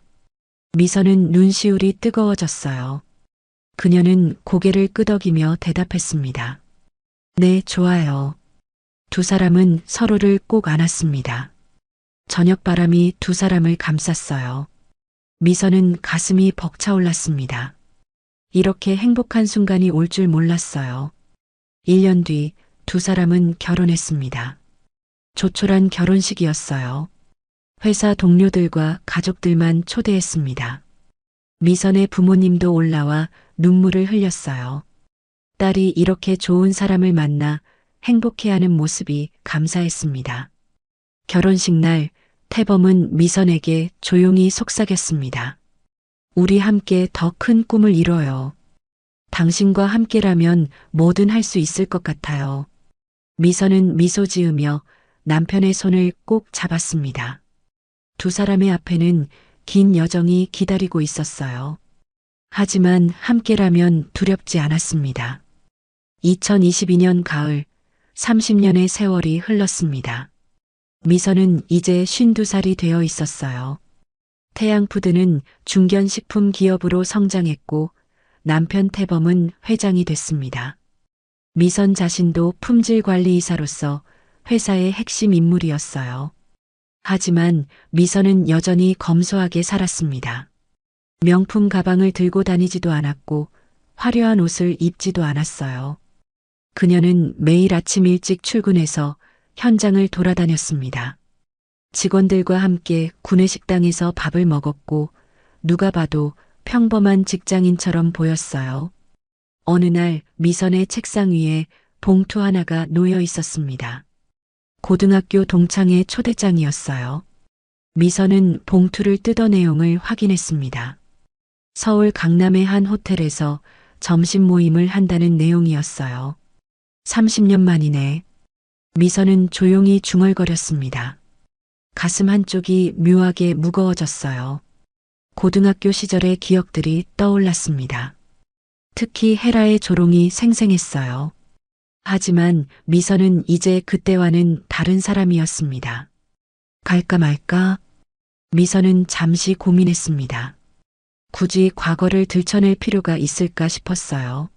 미선은 눈시울이 뜨거워졌어요. 그녀는 고개를 끄덕이며 대답했습니다. 네, 좋아요. 두 사람은 서로를 꼭 안았습니다. 저녁바람이 두 사람을 감쌌어요. 미선은 가슴이 벅차올랐습니다. 이렇게 행복한 순간이 올 줄 몰랐어요. 1년 뒤 두 사람은 결혼했습니다. 조촐한 결혼식이었어요. 회사 동료들과 가족들만 초대했습니다. 미선의 부모님도 올라와 눈물을 흘렸어요. 딸이 이렇게 좋은 사람을 만나 행복해하는 모습이 감사했습니다. 결혼식 날 태범은 미선에게 조용히 속삭였습니다. 우리 함께 더 큰 꿈을 이뤄요. 당신과 함께라면 뭐든 할 수 있을 것 같아요. 미선은 미소 지으며 남편의 손을 꼭 잡았습니다. 두 사람의 앞에는 긴 여정이 기다리고 있었어요. 하지만 함께라면 두렵지 않았습니다. 2022년 가을, 30년의 세월이 흘렀습니다. 미선은 이제 52살이 되어 있었어요. 태양푸드는 중견식품 기업으로 성장했고 남편 태범은 회장이 됐습니다. 미선 자신도 품질관리이사로서 회사의 핵심 인물이었어요. 하지만 미선은 여전히 검소하게 살았습니다. 명품 가방을 들고 다니지도 않았고 화려한 옷을 입지도 않았어요. 그녀는 매일 아침 일찍 출근해서 현장을 돌아다녔습니다. 직원들과 함께 구내식당에서 밥을 먹었고 누가 봐도 평범한 직장인처럼 보였어요. 어느 날 미선의 책상 위에 봉투 하나가 놓여 있었습니다. 고등학교 동창의 초대장이었어요. 미선은 봉투를 뜯어 내용을 확인했습니다. 서울 강남의 한 호텔에서 점심 모임을 한다는 내용이었어요. 30년 만이네. 미선은 조용히 중얼거렸습니다. 가슴 한쪽이 묘하게 무거워졌어요. 고등학교 시절의 기억들이 떠올랐습니다. 특히 헤라의 조롱이 생생했어요. 하지만 미선은 이제 그때와는 다른 사람이었습니다. 갈까 말까? 미선은 잠시 고민했습니다. 굳이 과거를 들춰낼 필요가 있을까 싶었어요.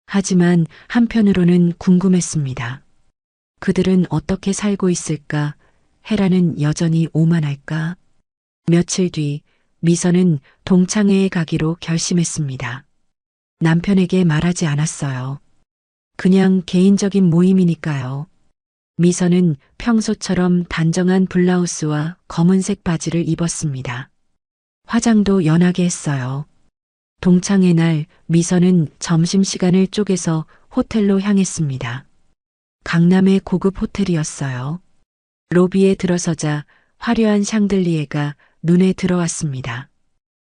하지만 한편으로는 궁금했습니다. 그들은 어떻게 살고 있을까? 헤라는 여전히 오만할까? 며칠 뒤 미선은 동창회에 가기로 결심했습니다. 남편에게 말하지 않았어요. 그냥 개인적인 모임이니까요. 미선은 평소처럼 단정한 블라우스와 검은색 바지를 입었습니다. 화장도 연하게 했어요. 동창회 날 미선은 점심시간을 쪼개서 호텔로 향했습니다. 강남의 고급 호텔이었어요. 로비에 들어서자 화려한 샹들리에가 눈에 들어왔습니다.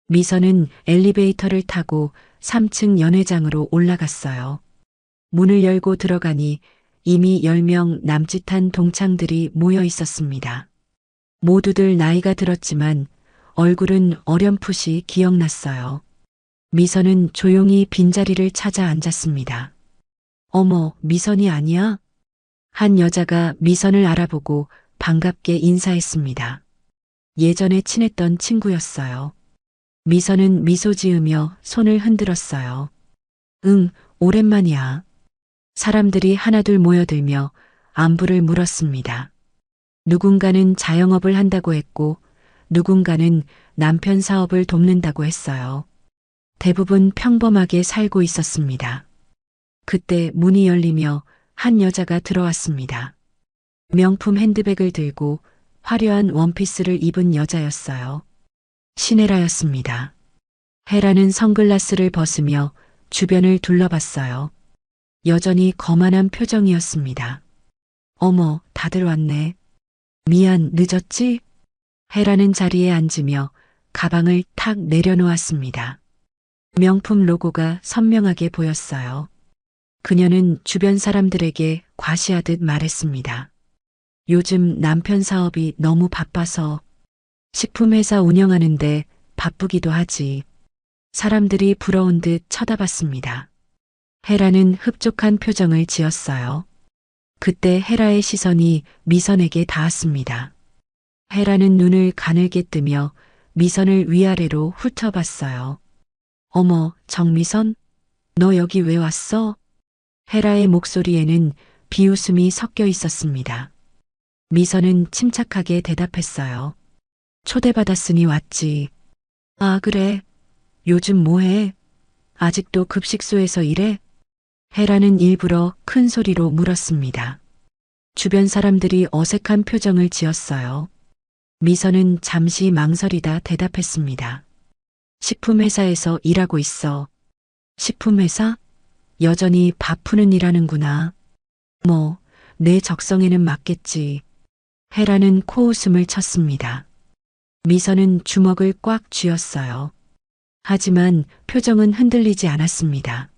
미선은 엘리베이터를 타고 3층 연회장으로 올라갔어요. 문을 열고 들어가니 이미 10명 남짓한 동창들이 모여 있었습니다. 모두들 나이가 들었지만 얼굴은 어렴풋이 기억났어요. 미선은 조용히 빈자리를 찾아 앉았습니다. 어머, 미선이 아니야? 한 여자가 미선을 알아보고 반갑게 인사했습니다. 예전에 친했던 친구였어요. 미선은 미소 지으며 손을 흔들었어요. 응, 오랜만이야. 사람들이 하나둘 모여들며 안부를 물었습니다. 누군가는 자영업을 한다고 했고 누군가는 남편 사업을 돕는다고 했어요. 대부분 평범하게 살고 있었습니다. 그때 문이 열리며 한 여자가 들어왔습니다. 명품 핸드백을 들고 화려한 원피스를 입은 여자였어요. 신혜라였습니다. 헤라는 선글라스를 벗으며 주변을 둘러봤어요. 여전히 거만한 표정이었습니다. 어머, 다들 왔네. 미안, 늦었지? 헤라는 자리에 앉으며 가방을 탁 내려놓았습니다. 명품 로고가 선명하게 보였어요. 그녀는 주변 사람들에게 과시하듯 말했습니다. 요즘 남편 사업이 너무 바빠서 식품회사 운영하는데 바쁘기도 하지. 사람들이 부러운 듯 쳐다봤습니다. 헤라는 흡족한 표정을 지었어요. 그때 헤라의 시선이 미선에게 닿았습니다. 헤라는 눈을 가늘게 뜨며 미선을 위아래로 훑어봤어요. 어머, 정미선? 너 여기 왜 왔어? 헤라의 목소리에는 비웃음이 섞여 있었습니다. 미선은 침착하게 대답했어요. 초대받았으니 왔지. 아, 그래. 요즘 뭐해? 아직도 급식소에서 일해? 헤라는 일부러 큰 소리로 물었습니다. 주변 사람들이 어색한 표정을 지었어요. 미선은 잠시 망설이다 대답했습니다. 식품회사에서 일하고 있어. 식품회사? 여전히 바쁘는 일하는구나. 뭐, 내 적성에는 맞겠지. 헤라는 코웃음을 쳤습니다. 미선은 주먹을 꽉 쥐었어요. 하지만 표정은 흔들리지 않았습니다.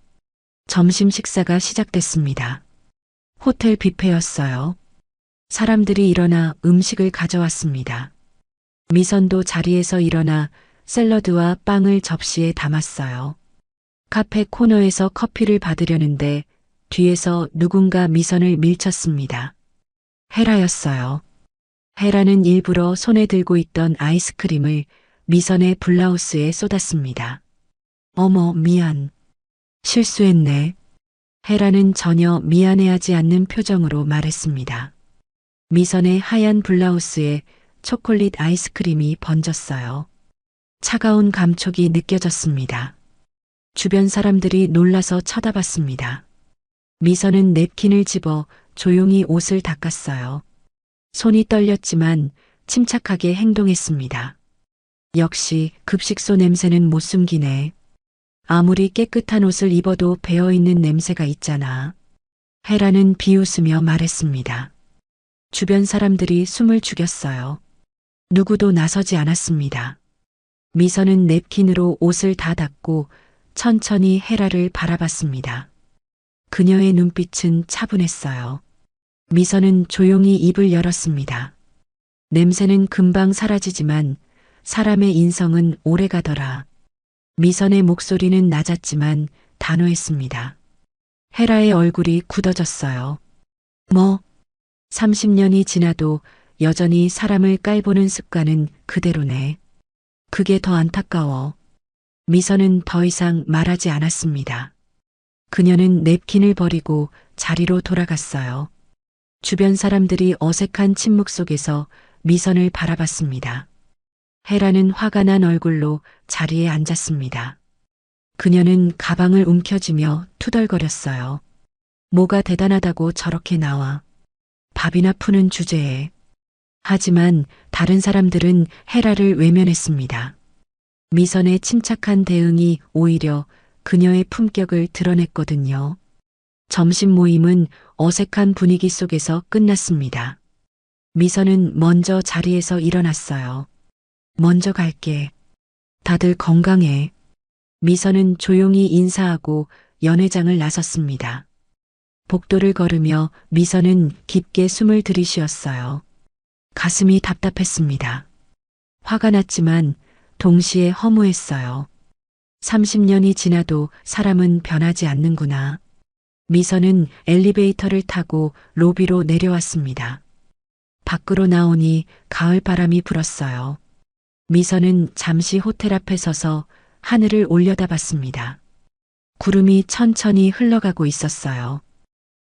점심 식사가 시작됐습니다. 호텔 뷔페였어요. 사람들이 일어나 음식을 가져왔습니다. 미선도 자리에서 일어나 샐러드와 빵을 접시에 담았어요. 카페 코너에서 커피를 받으려는데 뒤에서 누군가 미선을 밀쳤습니다. 헤라였어요. 헤라는 일부러 손에 들고 있던 아이스크림을 미선의 블라우스에 쏟았습니다. 어머, 미안. 실수했네. 헤라는 전혀 미안해하지 않는 표정으로 말했습니다. 미선의 하얀 블라우스에 초콜릿 아이스크림이 번졌어요. 차가운 감촉이 느껴졌습니다. 주변 사람들이 놀라서 쳐다봤습니다. 미선은 냅킨을 집어 조용히 옷을 닦았어요. 손이 떨렸지만 침착하게 행동했습니다. 역시 급식소 냄새는 못 숨기네. 아무리 깨끗한 옷을 입어도 배어있는 냄새가 있잖아. 헤라는 비웃으며 말했습니다. 주변 사람들이 숨을 죽였어요. 누구도 나서지 않았습니다. 미선은 냅킨으로 옷을 다 닦고 천천히 헤라를 바라봤습니다. 그녀의 눈빛은 차분했어요. 미선은 조용히 입을 열었습니다. 냄새는 금방 사라지지만 사람의 인성은 오래가더라. 미선의 목소리는 낮았지만 단호했습니다. 헤라의 얼굴이 굳어졌어요. 뭐? 30년이 지나도 여전히 사람을 깔보는 습관은 그대로네. 그게 더 안타까워. 미선은 더 이상 말하지 않았습니다. 그녀는 냅킨을 버리고 자리로 돌아갔어요. 주변 사람들이 어색한 침묵 속에서 미선을 바라봤습니다. 헤라는 화가 난 얼굴로 자리에 앉았습니다. 그녀는 가방을 움켜쥐며 투덜거렸어요. 뭐가 대단하다고 저렇게 나와. 밥이나 푸는 주제에. 하지만 다른 사람들은 헤라를 외면했습니다. 미선의 침착한 대응이 오히려 그녀의 품격을 드러냈거든요. 점심 모임은 어색한 분위기 속에서 끝났습니다. 미선은 먼저 자리에서 일어났어요. 먼저 갈게. 다들 건강해. 미선은 조용히 인사하고 연회장을 나섰습니다. 복도를 걸으며 미선은 깊게 숨을 들이쉬었어요. 가슴이 답답했습니다. 화가 났지만 동시에 허무했어요. 30년이 지나도 사람은 변하지 않는구나. 미선은 엘리베이터를 타고 로비로 내려왔습니다. 밖으로 나오니 가을 바람이 불었어요. 미선은 잠시 호텔 앞에 서서 하늘을 올려다봤습니다. 구름이 천천히 흘러가고 있었어요.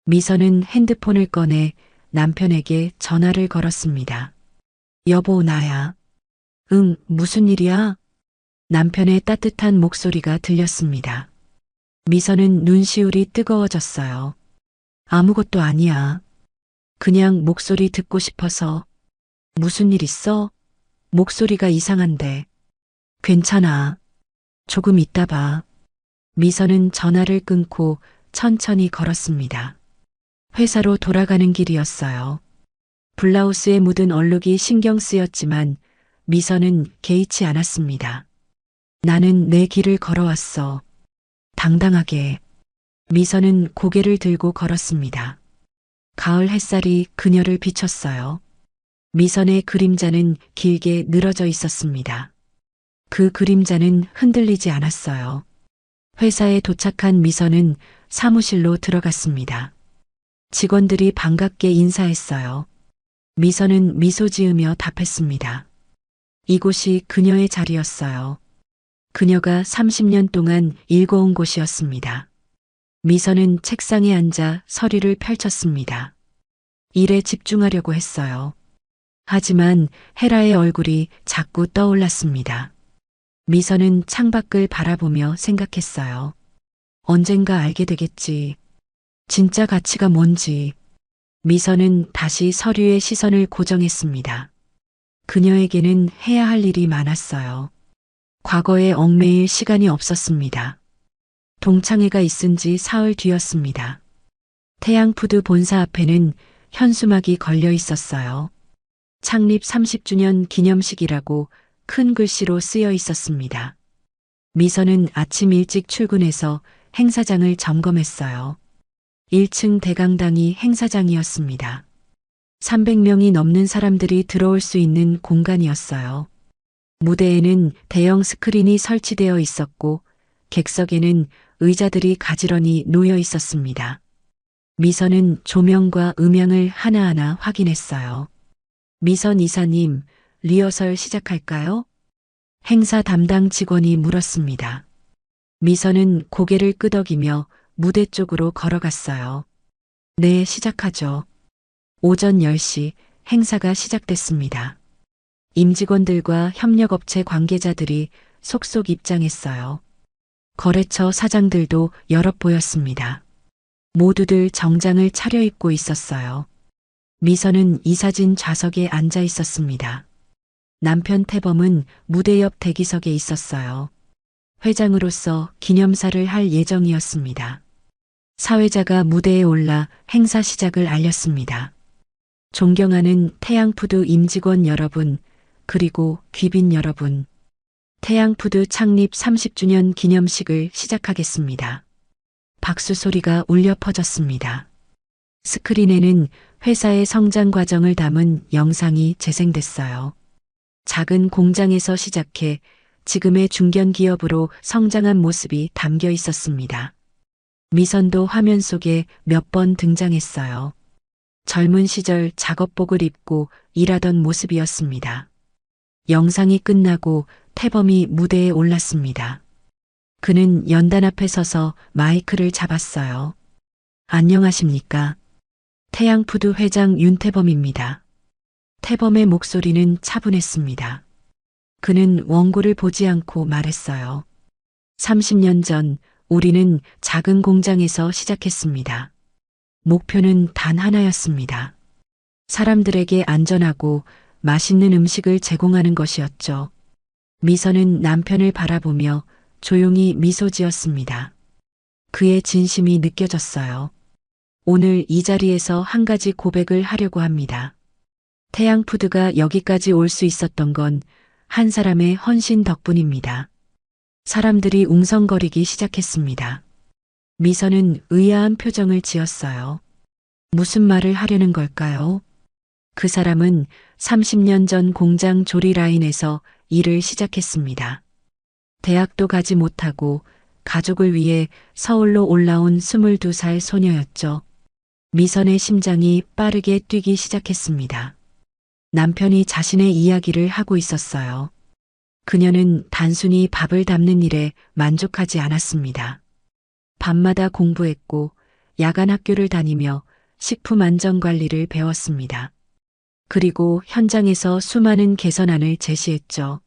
미선은 핸드폰을 꺼내 남편에게 전화를 걸었습니다. 여보, 나야. 응, 무슨 일이야? 남편의 따뜻한 목소리가 들렸습니다. 미선은 눈시울이 뜨거워졌어요. 아무것도 아니야. 그냥 목소리 듣고 싶어서. 무슨 일 있어? 목소리가 이상한데. 괜찮아. 조금 있다 봐. 미선은 전화를 끊고 천천히 걸었습니다. 회사로 돌아가는 길이었어요. 블라우스에 묻은 얼룩이 신경 쓰였지만 미선은 개의치 않았습니다. 나는 내 길을 걸어왔어. 당당하게. 미선은 고개를 들고 걸었습니다. 가을 햇살이 그녀를 비췄어요. 미선의 그림자는 길게 늘어져 있었습니다. 그 그림자는 흔들리지 않았어요. 회사에 도착한 미선은 사무실로 들어갔습니다. 직원들이 반갑게 인사했어요. 미선은 미소 지으며 답했습니다. 이곳이 그녀의 자리였어요. 그녀가 30년 동안 일궈온 곳이었습니다. 미선은 책상에 앉아 서류를 펼쳤습니다. 일에 집중하려고 했어요. 하지만 헤라의 얼굴이 자꾸 떠올랐습니다. 미선은 창밖을 바라보며 생각했어요. 언젠가 알게 되겠지. 진짜 가치가 뭔지. 미선은 다시 서류에 시선을 고정했습니다. 그녀에게는 해야 할 일이 많았어요. 과거에 얽매일 시간이 없었습니다. 동창회가 있은 지 사흘 뒤였습니다. 태양푸드 본사 앞에는 현수막이 걸려 있었어요. 창립 30주년 기념식이라고 큰 글씨로 쓰여 있었습니다. 미선은 아침 일찍 출근해서 행사장을 점검했어요. 1층 대강당이 행사장이었습니다. 300명이 넘는 사람들이 들어올 수 있는 공간이었어요. 무대에는 대형 스크린이 설치되어 있었고 객석에는 의자들이 가지런히 놓여 있었습니다. 미선은 조명과 음향을 하나하나 확인했어요. 미선 이사님, 리허설 시작할까요? 행사 담당 직원이 물었습니다. 미선은 고개를 끄덕이며 무대 쪽으로 걸어갔어요. 네, 시작하죠. 오전 10시 행사가 시작됐습니다. 임직원들과 협력업체 관계자들이 속속 입장했어요. 거래처 사장들도 여럿 보였습니다. 모두들 정장을 차려입고 있었어요. 미선은 이사진 좌석에 앉아 있었습니다. 남편 태범은 무대 옆 대기석에 있었어요. 회장으로서 기념사를 할 예정이었습니다. 사회자가 무대에 올라 행사 시작을 알렸습니다. 존경하는 태양푸드 임직원 여러분, 그리고 귀빈 여러분, 태양푸드 창립 30주년 기념식을 시작하겠습니다. 박수 소리가 울려 퍼졌습니다. 스크린에는 회사의 성장 과정을 담은 영상이 재생됐어요. 작은 공장에서 시작해 지금의 중견 기업으로 성장한 모습이 담겨 있었습니다. 미선도 화면 속에 몇 번 등장했어요. 젊은 시절 작업복을 입고 일하던 모습이었습니다. 영상이 끝나고 태범이 무대에 올랐습니다. 그는 연단 앞에 서서 마이크를 잡았어요. 안녕하십니까? 태양푸드 회장 윤태범입니다. 태범의 목소리는 차분했습니다. 그는 원고를 보지 않고 말했어요. 30년 전 우리는 작은 공장에서 시작했습니다. 목표는 단 하나였습니다. 사람들에게 안전하고 맛있는 음식을 제공하는 것이었죠. 미선은 남편을 바라보며 조용히 미소 지었습니다. 그의 진심이 느껴졌어요. 오늘 이 자리에서 한 가지 고백을 하려고 합니다. 태양푸드가 여기까지 올 수 있었던 건 한 사람의 헌신 덕분입니다. 사람들이 웅성거리기 시작했습니다. 미선은 의아한 표정을 지었어요. 무슨 말을 하려는 걸까요? 그 사람은 30년 전 공장 조리 라인에서 일을 시작했습니다. 대학도 가지 못하고 가족을 위해 서울로 올라온 22살 소녀였죠. 미선의 심장이 빠르게 뛰기 시작했습니다. 남편이 자신의 이야기를 하고 있었어요. 그녀는 단순히 밥을 담는 일에 만족하지 않았습니다. 밤마다 공부했고 야간 학교를 다니며 식품 안전 관리를 배웠습니다. 그리고 현장에서 수많은 개선안을 제시했죠.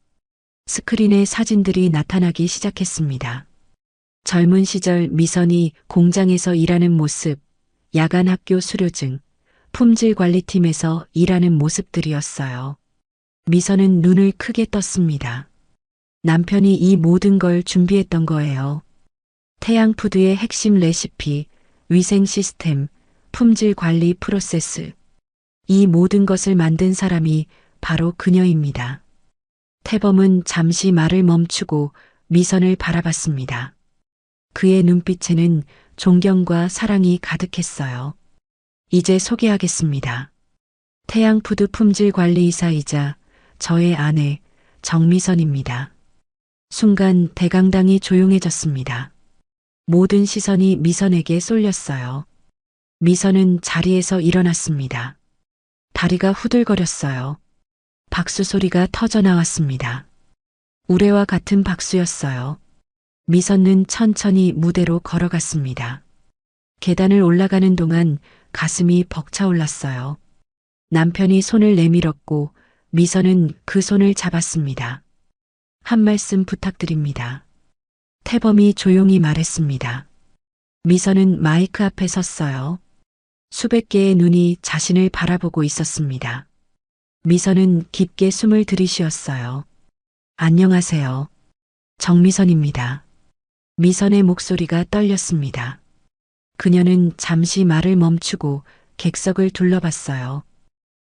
스크린에 사진들이 나타나기 시작했습니다. 젊은 시절 미선이 공장에서 일하는 모습, 야간 학교 수료증, 품질 관리팀에서 일하는 모습들이었어요. 미선은 눈을 크게 떴습니다. 남편이 이 모든 걸 준비했던 거예요. 태양푸드의 핵심 레시피, 위생 시스템, 품질 관리 프로세스. 이 모든 것을 만든 사람이 바로 그녀입니다. 태범은 잠시 말을 멈추고 미선을 바라봤습니다. 그의 눈빛에는 존경과 사랑이 가득했어요. 이제 소개하겠습니다. 태양푸드 품질관리이사이자 저의 아내 정미선입니다. 순간 대강당이 조용해졌습니다. 모든 시선이 미선에게 쏠렸어요. 미선은 자리에서 일어났습니다. 다리가 후들거렸어요. 박수 소리가 터져 나왔습니다. 우레와 같은 박수였어요. 미선은 천천히 무대로 걸어갔습니다. 계단을 올라가는 동안 가슴이 벅차올랐어요. 남편이 손을 내밀었고 미선은 그 손을 잡았습니다. 한 말씀 부탁드립니다. 태범이 조용히 말했습니다. 미선은 마이크 앞에 섰어요. 수백 개의 눈이 자신을 바라보고 있었습니다. 미선은 깊게 숨을 들이쉬었어요. 안녕하세요. 정미선입니다. 미선의 목소리가 떨렸습니다. 그녀는 잠시 말을 멈추고 객석을 둘러봤어요.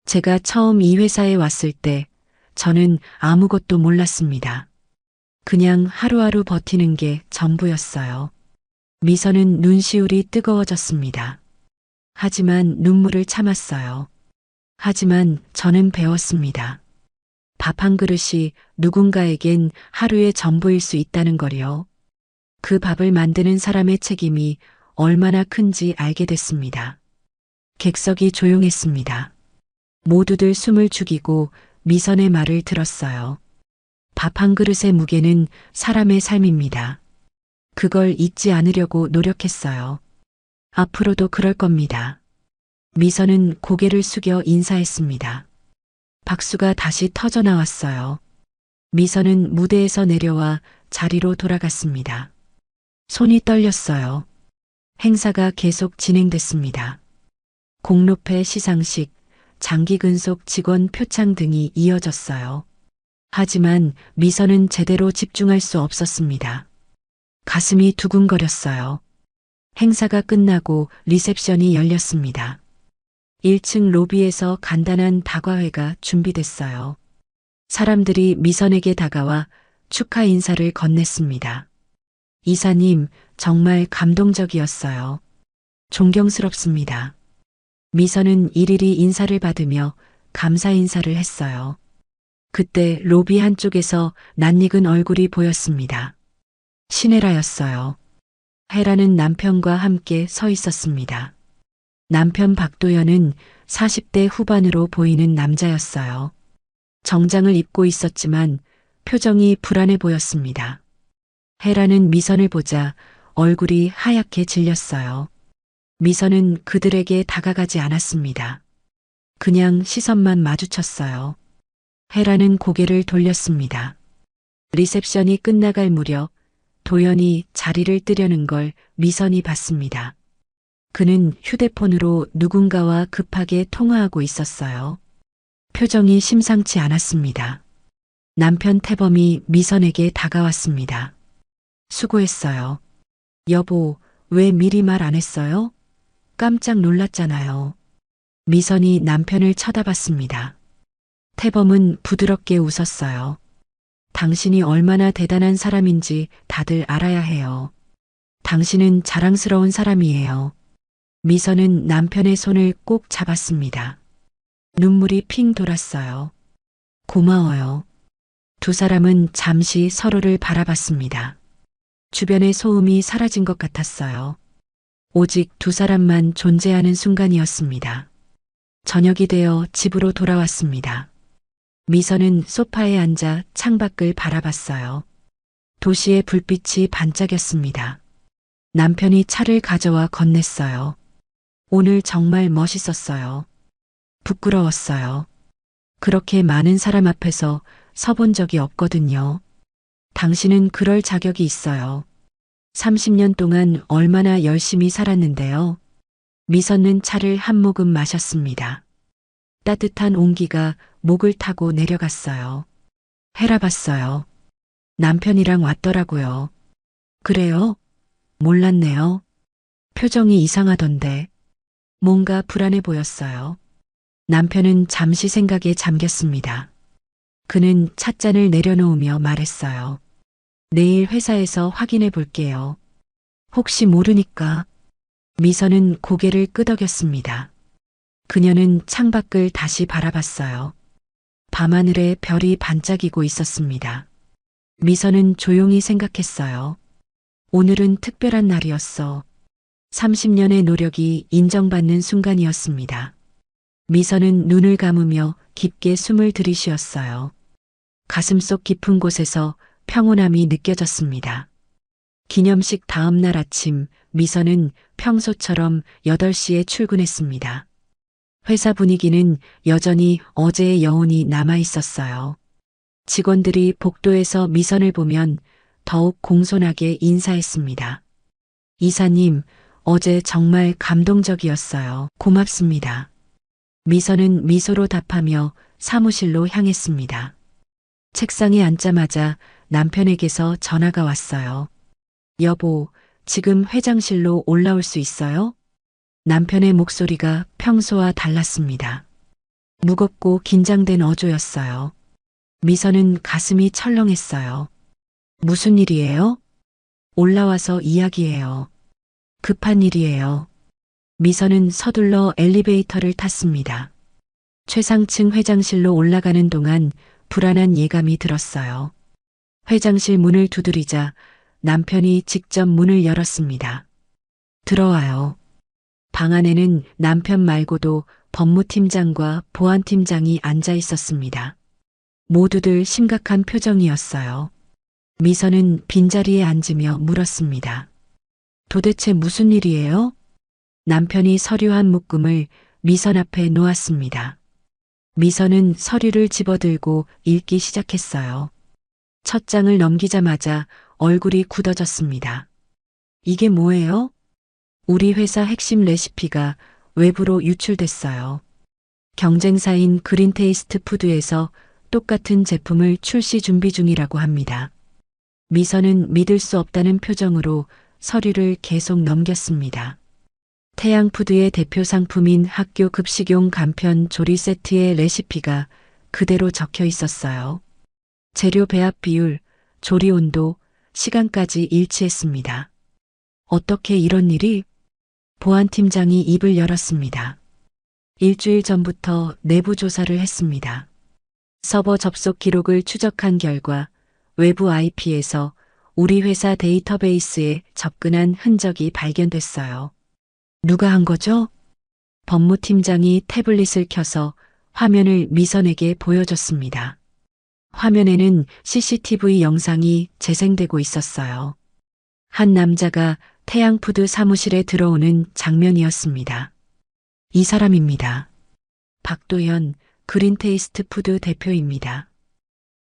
제가 처음 이 회사에 왔을 때 저는 아무것도 몰랐습니다. 그냥 하루하루 버티는 게 전부였어요. 미선은 눈시울이 뜨거워졌습니다. 하지만 눈물을 참았어요. 하지만 저는 배웠습니다. 밥 한 그릇이 누군가에겐 하루의 전부일 수 있다는 거요. 그 밥을 만드는 사람의 책임이 얼마나 큰지 알게 됐습니다. 객석이 조용했습니다. 모두들 숨을 죽이고 미선의 말을 들었어요. 밥 한 그릇의 무게는 사람의 삶입니다. 그걸 잊지 않으려고 노력했어요. 앞으로도 그럴 겁니다. 미선은 고개를 숙여 인사했습니다. 박수가 다시 터져 나왔어요. 미선은 무대에서 내려와 자리로 돌아갔습니다. 손이 떨렸어요. 행사가 계속 진행됐습니다. 공로패 시상식, 장기근속 직원 표창 등이 이어졌어요. 하지만 미선은 제대로 집중할 수 없었습니다. 가슴이 두근거렸어요. 행사가 끝나고 리셉션이 열렸습니다. 1층 로비에서 간단한 다과회가 준비됐어요. 사람들이 미선에게 다가와 축하 인사를 건넸습니다. 이사님, 정말 감동적이었어요. 존경스럽습니다. 미선은 일일이 인사를 받으며 감사 인사를 했어요. 그때 로비 한쪽에서 낯익은 얼굴이 보였습니다. 신혜라였어요. 혜라는 남편과 함께 서 있었습니다. 남편 박도연은 40대 후반으로 보이는 남자였어요. 정장을 입고 있었지만 표정이 불안해 보였습니다. 혜라는 미선을 보자 얼굴이 하얗게 질렸어요. 미선은 그들에게 다가가지 않았습니다. 그냥 시선만 마주쳤어요. 혜라는 고개를 돌렸습니다. 리셉션이 끝나갈 무렵 도연이 자리를 뜨려는 걸 미선이 봤습니다. 그는 휴대폰으로 누군가와 급하게 통화하고 있었어요. 표정이 심상치 않았습니다. 남편 태범이 미선에게 다가왔습니다. 수고했어요. 여보, 왜 미리 말 안 했어요? 깜짝 놀랐잖아요. 미선이 남편을 쳐다봤습니다. 태범은 부드럽게 웃었어요. 당신이 얼마나 대단한 사람인지 다들 알아야 해요. 당신은 자랑스러운 사람이에요. 미선은 남편의 손을 꼭 잡았습니다. 눈물이 핑 돌았어요. 고마워요. 두 사람은 잠시 서로를 바라봤습니다. 주변의 소음이 사라진 것 같았어요. 오직 두 사람만 존재하는 순간이었습니다. 저녁이 되어 집으로 돌아왔습니다. 미선은 소파에 앉아 창밖을 바라봤어요. 도시의 불빛이 반짝였습니다. 남편이 차를 가져와 건넸어요. 오늘 정말 멋있었어요. 부끄러웠어요. 그렇게 많은 사람 앞에서 서본 적이 없거든요. 당신은 그럴 자격이 있어요. 30년 동안 얼마나 열심히 살았는데요. 미선은 차를 한 모금 마셨습니다. 따뜻한 온기가 목을 타고 내려갔어요. 혜라 봤어요. 남편이랑 왔더라고요. 그래요? 몰랐네요. 표정이 이상하던데. 뭔가 불안해 보였어요. 남편은 잠시 생각에 잠겼습니다. 그는 찻잔을 내려놓으며 말했어요. 내일 회사에서 확인해 볼게요. 혹시 모르니까. 미선은 고개를 끄덕였습니다. 그녀는 창밖을 다시 바라봤어요. 밤하늘에 별이 반짝이고 있었습니다. 미선은 조용히 생각했어요. 오늘은 특별한 날이었어. 30년의 노력이 인정받는 순간이었습니다. 미선은 눈을 감으며 깊게 숨을 들이쉬었어요. 가슴속 깊은 곳에서 평온함이 느껴졌습니다. 기념식 다음 날 아침 미선은 평소처럼 8시에 출근했습니다. 회사 분위기는 여전히 어제의 여운이 남아 있었어요. 직원들이 복도에서 미선을 보면 더욱 공손하게 인사했습니다. 이사님, 어제 정말 감동적이었어요. 고맙습니다. 미선은 미소로 답하며 사무실로 향했습니다. 책상에 앉자마자 남편에게서 전화가 왔어요. 여보, 지금 회장실로 올라올 수 있어요? 남편의 목소리가 평소와 달랐습니다. 무겁고 긴장된 어조였어요. 미선은 가슴이 철렁했어요. 무슨 일이에요? 올라와서 이야기해요. 급한 일이에요. 미선은 서둘러 엘리베이터를 탔습니다. 최상층 회장실로 올라가는 동안 불안한 예감이 들었어요. 회장실 문을 두드리자 남편이 직접 문을 열었습니다. 들어와요. 방 안에는 남편 말고도 법무팀장과 보안팀장이 앉아 있었습니다. 모두들 심각한 표정이었어요. 미선은 빈자리에 앉으며 물었습니다. 도대체 무슨 일이에요? 남편이 서류 한 묶음을 미선 앞에 놓았습니다. 미선은 서류를 집어들고 읽기 시작했어요. 첫 장을 넘기자마자 얼굴이 굳어졌습니다. 이게 뭐예요? 우리 회사 핵심 레시피가 외부로 유출됐어요. 경쟁사인 그린테이스트 푸드에서 똑같은 제품을 출시 준비 중이라고 합니다. 미선은 믿을 수 없다는 표정으로 서류를 계속 넘겼습니다. 태양푸드의 대표 상품인 학교 급식용 간편 조리 세트의 레시피가 그대로 적혀 있었어요. 재료 배합 비율, 조리 온도, 시간까지 일치했습니다. 어떻게 이런 일이? 보안팀장이 입을 열었습니다. 일주일 전부터 내부 조사를 했습니다. 서버 접속 기록을 추적한 결과 외부 IP에서 우리 회사 데이터베이스에 접근한 흔적이 발견됐어요. 누가 한 거죠? 법무팀장이 태블릿을 켜서 화면을 미선에게 보여줬습니다. 화면에는 CCTV 영상이 재생되고 있었어요. 한 남자가 태양푸드 사무실에 들어오는 장면이었습니다. 이 사람입니다. 박도현, 그린테이스트 푸드 대표입니다.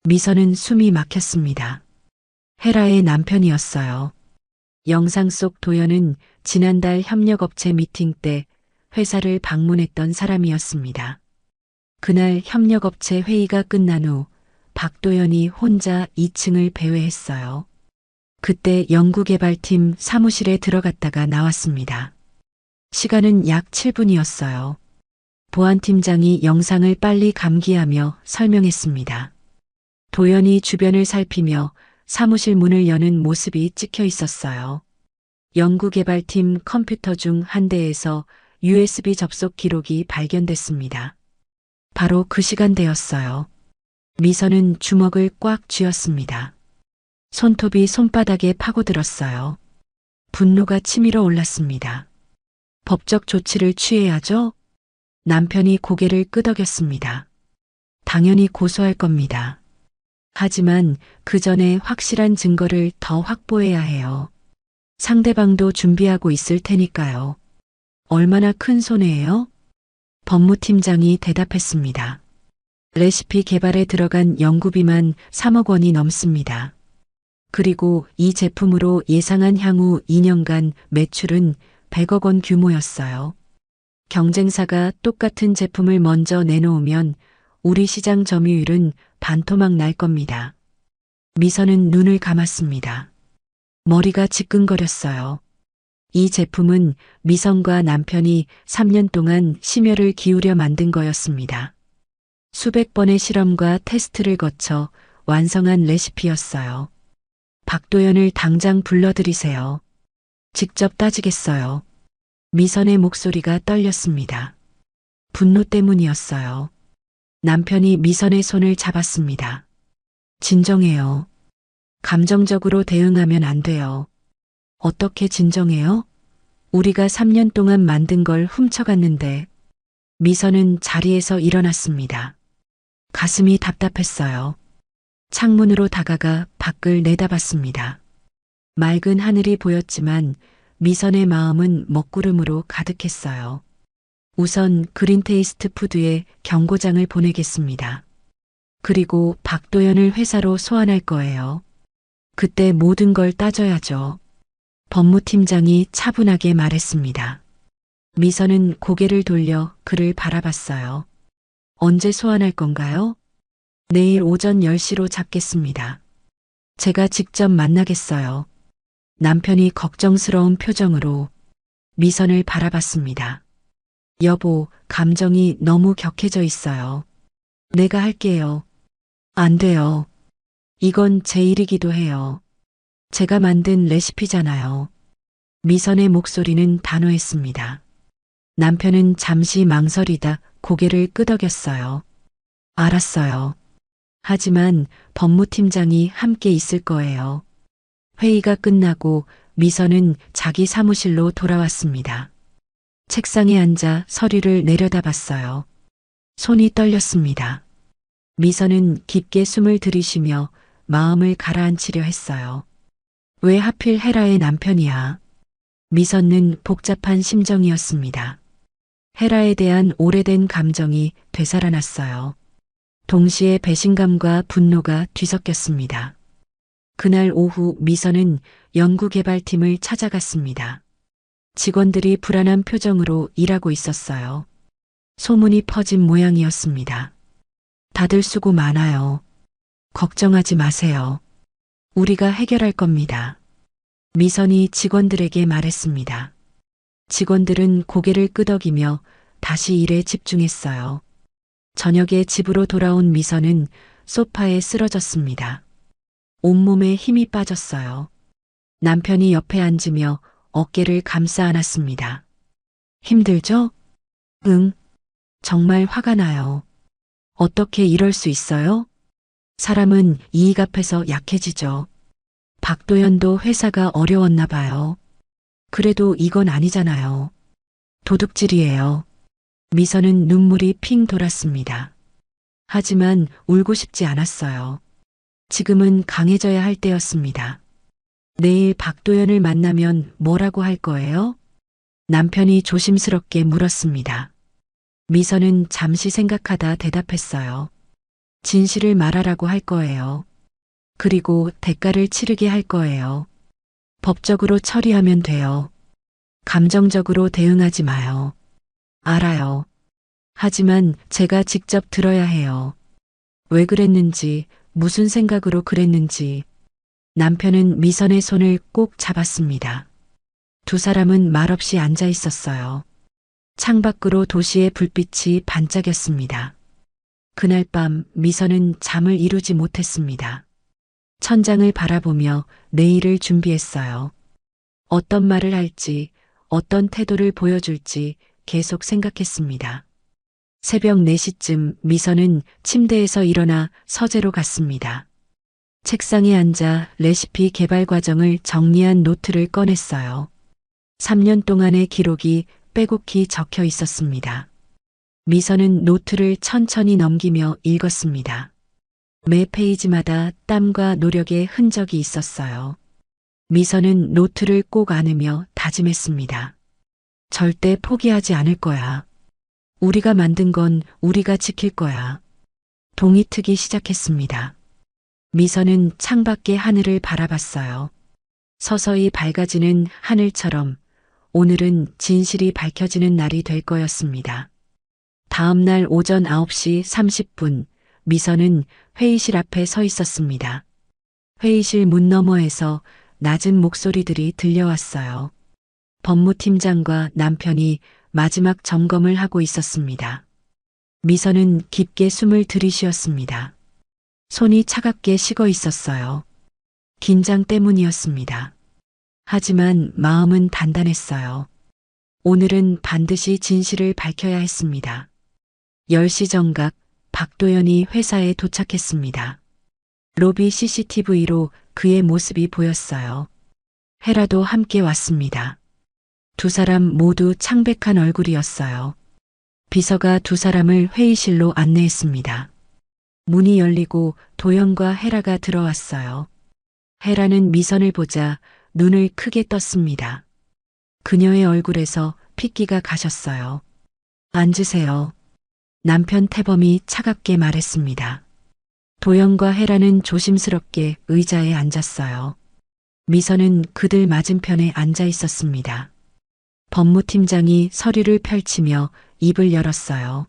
미선은 숨이 막혔습니다. 헤라의 남편이었어요. 영상 속 도현은 지난달 협력업체 미팅 때 회사를 방문했던 사람이었습니다. 그날 협력업체 회의가 끝난 후 박도현이 혼자 2층을 배회했어요. 그때 연구개발팀 사무실에 들어갔다가 나왔습니다. 시간은 약 7분이었어요. 보안팀장이 영상을 빨리 감기하며 설명했습니다. 도현이 주변을 살피며 사무실 문을 여는 모습이 찍혀 있었어요. 연구개발팀 컴퓨터 중 한 대에서 USB 접속 기록이 발견됐습니다. 바로 그 시간대였어요. 미선은 주먹을 꽉 쥐었습니다. 손톱이 손바닥에 파고들었어요. 분노가 치밀어 올랐습니다. 법적 조치를 취해야죠? 남편이 고개를 끄덕였습니다. 당연히 고소할 겁니다. 하지만 그 전에 확실한 증거를 더 확보해야 해요. 상대방도 준비하고 있을 테니까요. 얼마나 큰 손해예요? 법무팀장이 대답했습니다. 레시피 개발에 들어간 연구비만 3억 원이 넘습니다. 그리고 이 제품으로 예상한 향후 2년간 매출은 100억 원 규모였어요. 경쟁사가 똑같은 제품을 먼저 내놓으면 우리 시장 점유율은 반토막 날 겁니다. 미선은 눈을 감았습니다. 머리가 지끈거렸어요. 이 제품은 미선과 남편이 3년 동안 심혈을 기울여 만든 거였습니다. 수백 번의 실험과 테스트를 거쳐 완성한 레시피였어요. 박도현을 당장 불러들이세요. 직접 따지겠어요. 미선의 목소리가 떨렸습니다. 분노 때문이었어요. 남편이 미선의 손을 잡았습니다. 진정해요. 감정적으로 대응하면 안 돼요. 어떻게 진정해요? 우리가 3년 동안 만든 걸 훔쳐갔는데. 미선은 자리에서 일어났습니다. 가슴이 답답했어요. 창문으로 다가가 밖을 내다봤습니다. 맑은 하늘이 보였지만 미선의 마음은 먹구름으로 가득했어요. 우선 그린테이스트 푸드에 경고장을 보내겠습니다. 그리고 박도현을 회사로 소환할 거예요. 그때 모든 걸 따져야죠. 법무팀장이 차분하게 말했습니다. 미선은 고개를 돌려 그를 바라봤어요. 언제 소환할 건가요? 내일 오전 10시로 잡겠습니다. 제가 직접 만나겠어요. 남편이 걱정스러운 표정으로 미선을 바라봤습니다. 여보, 감정이 너무 격해져 있어요. 내가 할게요. 안 돼요. 이건 제 일이기도 해요. 제가 만든 레시피잖아요. 미선의 목소리는 단호했습니다. 남편은 잠시 망설이다 고개를 끄덕였어요. 알았어요. 하지만 법무팀장이 함께 있을 거예요. 회의가 끝나고 미선은 자기 사무실로 돌아왔습니다. 책상에 앉아 서류를 내려다봤어요. 손이 떨렸습니다. 미선은 깊게 숨을 들이쉬며 마음을 가라앉히려 했어요. 왜 하필 헤라의 남편이야? 미선은 복잡한 심정이었습니다. 헤라에 대한 오래된 감정이 되살아났어요. 동시에 배신감과 분노가 뒤섞였습니다. 그날 오후 미선은 연구개발팀을 찾아갔습니다. 직원들이 불안한 표정으로 일하고 있었어요. 소문이 퍼진 모양이었습니다. 다들 수고 많아요. 걱정하지 마세요. 우리가 해결할 겁니다. 미선이 직원들에게 말했습니다. 직원들은 고개를 끄덕이며 다시 일에 집중했어요. 저녁에 집으로 돌아온 미선은 소파에 쓰러졌습니다. 온몸에 힘이 빠졌어요. 남편이 옆에 앉으며 어깨를 감싸 안았습니다. 힘들죠? 응. 정말 화가 나요. 어떻게 이럴 수 있어요? 사람은 이익 앞에서 약해지죠. 박도연도 회사가 어려웠나 봐요. 그래도 이건 아니잖아요. 도둑질이에요. 미선은 눈물이 핑 돌았습니다. 하지만 울고 싶지 않았어요. 지금은 강해져야 할 때였습니다. 내일 박도연을 만나면 뭐라고 할 거예요? 남편이 조심스럽게 물었습니다. 미선은 잠시 생각하다 대답했어요. 진실을 말하라고 할 거예요. 그리고 대가를 치르게 할 거예요. 법적으로 처리하면 돼요. 감정적으로 대응하지 마요. 알아요. 하지만 제가 직접 들어야 해요. 왜 그랬는지, 무슨 생각으로 그랬는지. 남편은 미선의 손을 꼭 잡았습니다. 두 사람은 말없이 앉아 있었어요. 창밖으로 도시의 불빛이 반짝였습니다. 그날 밤 미선은 잠을 이루지 못했습니다. 천장을 바라보며 내일을 준비했어요. 어떤 말을 할지, 어떤 태도를 보여줄지 계속 생각했습니다. 새벽 4시쯤 미선은 침대에서 일어나 서재로 갔습니다. 책상에 앉아 레시피 개발 과정을 정리한 노트를 꺼냈어요. 3년 동안의 기록이 빼곡히 적혀 있었습니다. 미선은 노트를 천천히 넘기며 읽었습니다. 매 페이지마다 땀과 노력의 흔적이 있었어요. 미선은 노트를 꼭 안으며 다짐했습니다. 절대 포기하지 않을 거야. 우리가 만든 건 우리가 지킬 거야. 동이 트기 시작했습니다. 미선은 창밖의 하늘을 바라봤어요. 서서히 밝아지는 하늘처럼 오늘은 진실이 밝혀지는 날이 될 거였습니다. 다음 날 오전 9시 30분 미선은 회의실 앞에 서 있었습니다. 회의실 문 너머에서 낮은 목소리들이 들려왔어요. 법무팀장과 남편이 마지막 점검을 하고 있었습니다. 미선은 깊게 숨을 들이쉬었습니다. 손이 차갑게 식어 있었어요. 긴장 때문이었습니다. 하지만 마음은 단단했어요. 오늘은 반드시 진실을 밝혀야 했습니다. 10시 정각 박도연이 회사에 도착했습니다. 로비 CCTV로 그의 모습이 보였어요. 헤라도 함께 왔습니다. 두 사람 모두 창백한 얼굴이었어요. 비서가 두 사람을 회의실로 안내했습니다. 문이 열리고 도연과 헤라가 들어왔어요. 헤라는 미선을 보자 눈을 크게 떴습니다. 그녀의 얼굴에서 핏기가 가셨어요. 앉으세요. 남편 태범이 차갑게 말했습니다. 도연과 헤라는 조심스럽게 의자에 앉았어요. 미선은 그들 맞은편에 앉아 있었습니다. 법무팀장이 서류를 펼치며 입을 열었어요.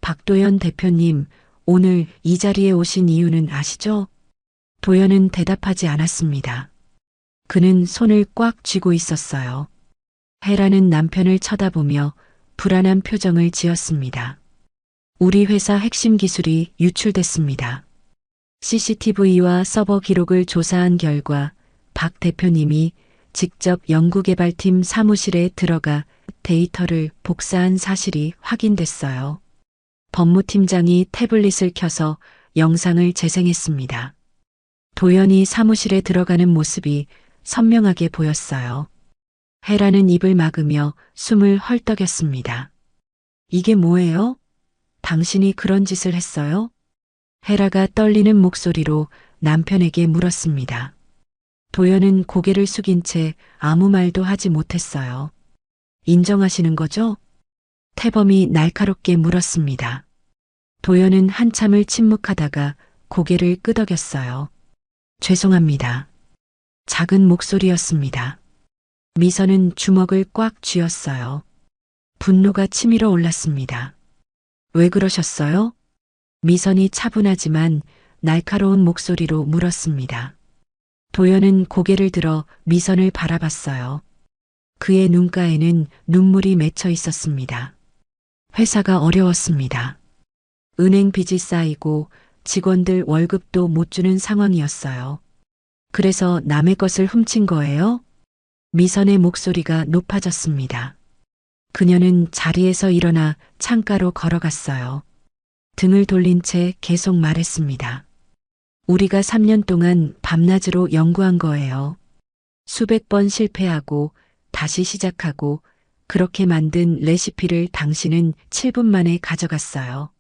박도연 대표님, 오늘 이 자리에 오신 이유는 아시죠? 도연은 대답하지 않았습니다. 그는 손을 꽉 쥐고 있었어요. 혜라는 남편을 쳐다보며 불안한 표정을 지었습니다. 우리 회사 핵심 기술이 유출됐습니다. CCTV와 서버 기록을 조사한 결과 박 대표님이 직접 연구개발팀 사무실에 들어가 데이터를 복사한 사실이 확인됐어요. 법무팀장이 태블릿을 켜서 영상을 재생했습니다. 도연이 사무실에 들어가는 모습이 선명하게 보였어요. 혜라는 입을 막으며 숨을 헐떡였습니다. 이게 뭐예요? 당신이 그런 짓을 했어요? 혜라가 떨리는 목소리로 남편에게 물었습니다. 도연은 고개를 숙인 채 아무 말도 하지 못했어요. 인정하시는 거죠? 태범이 날카롭게 물었습니다. 도연은 한참을 침묵하다가 고개를 끄덕였어요. 죄송합니다. 작은 목소리였습니다. 미선은 주먹을 꽉 쥐었어요. 분노가 치밀어 올랐습니다. 왜 그러셨어요? 미선이 차분하지만 날카로운 목소리로 물었습니다. 도연은 고개를 들어 미선을 바라봤어요. 그의 눈가에는 눈물이 맺혀 있었습니다. 회사가 어려웠습니다. 은행 빚이 쌓이고 직원들 월급도 못 주는 상황이었어요. 그래서 남의 것을 훔친 거예요? 미선의 목소리가 높아졌습니다. 그녀는 자리에서 일어나 창가로 걸어갔어요. 등을 돌린 채 계속 말했습니다. 우리가 3년 동안 밤낮으로 연구한 거예요. 수백 번 실패하고 다시 시작하고 그렇게 만든 레시피를 당신은 7분 만에 가져갔어요.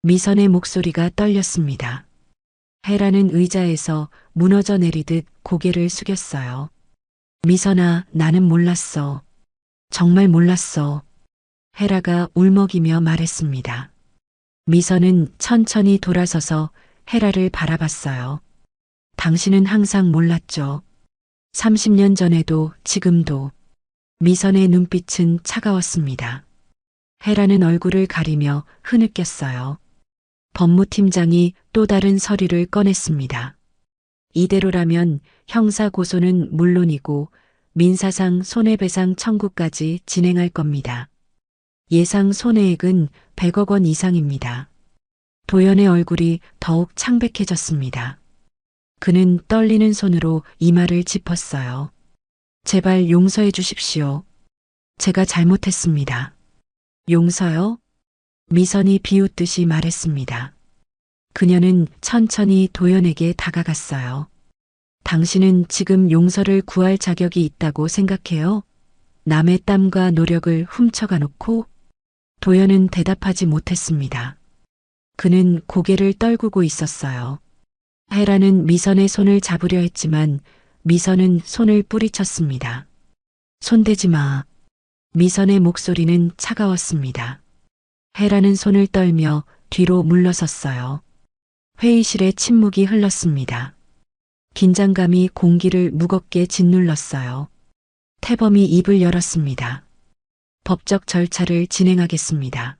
미선의 목소리가 떨렸습니다. 혜라는 의자에서 무너져 내리듯 고개를 숙였어요. 미선아, 나는 몰랐어. 정말 몰랐어. 혜라가 울먹이며 말했습니다. 미선은 천천히 돌아서서 혜라를 바라봤어요. 당신은 항상 몰랐죠. 30년 전에도 지금도. 미선의 눈빛은 차가웠습니다. 혜라는 얼굴을 가리며 흐느꼈어요. 법무팀장이 또 다른 서류를 꺼냈습니다. 이대로라면 형사 고소는 물론이고 민사상 손해배상 청구까지 진행할 겁니다. 예상 손해액은 100억 원 이상입니다. 도연의 얼굴이 더욱 창백해졌습니다. 그는 떨리는 손으로 이마를 짚었어요. 제발 용서해 주십시오. 제가 잘못했습니다. 용서요? 미선이 비웃듯이 말했습니다. 그녀는 천천히 도연에게 다가갔어요. 당신은 지금 용서를 구할 자격이 있다고 생각해요? 남의 땀과 노력을 훔쳐가 놓고? 도연은 대답하지 못했습니다. 그는 고개를 떨구고 있었어요. 혜라는 미선의 손을 잡으려 했지만 미선은 손을 뿌리쳤습니다. 손대지 마. 미선의 목소리는 차가웠습니다. 혜라는 손을 떨며 뒤로 물러섰어요. 회의실에 침묵이 흘렀습니다. 긴장감이 공기를 무겁게 짓눌렀어요. 태범이 입을 열었습니다. 법적 절차를 진행하겠습니다.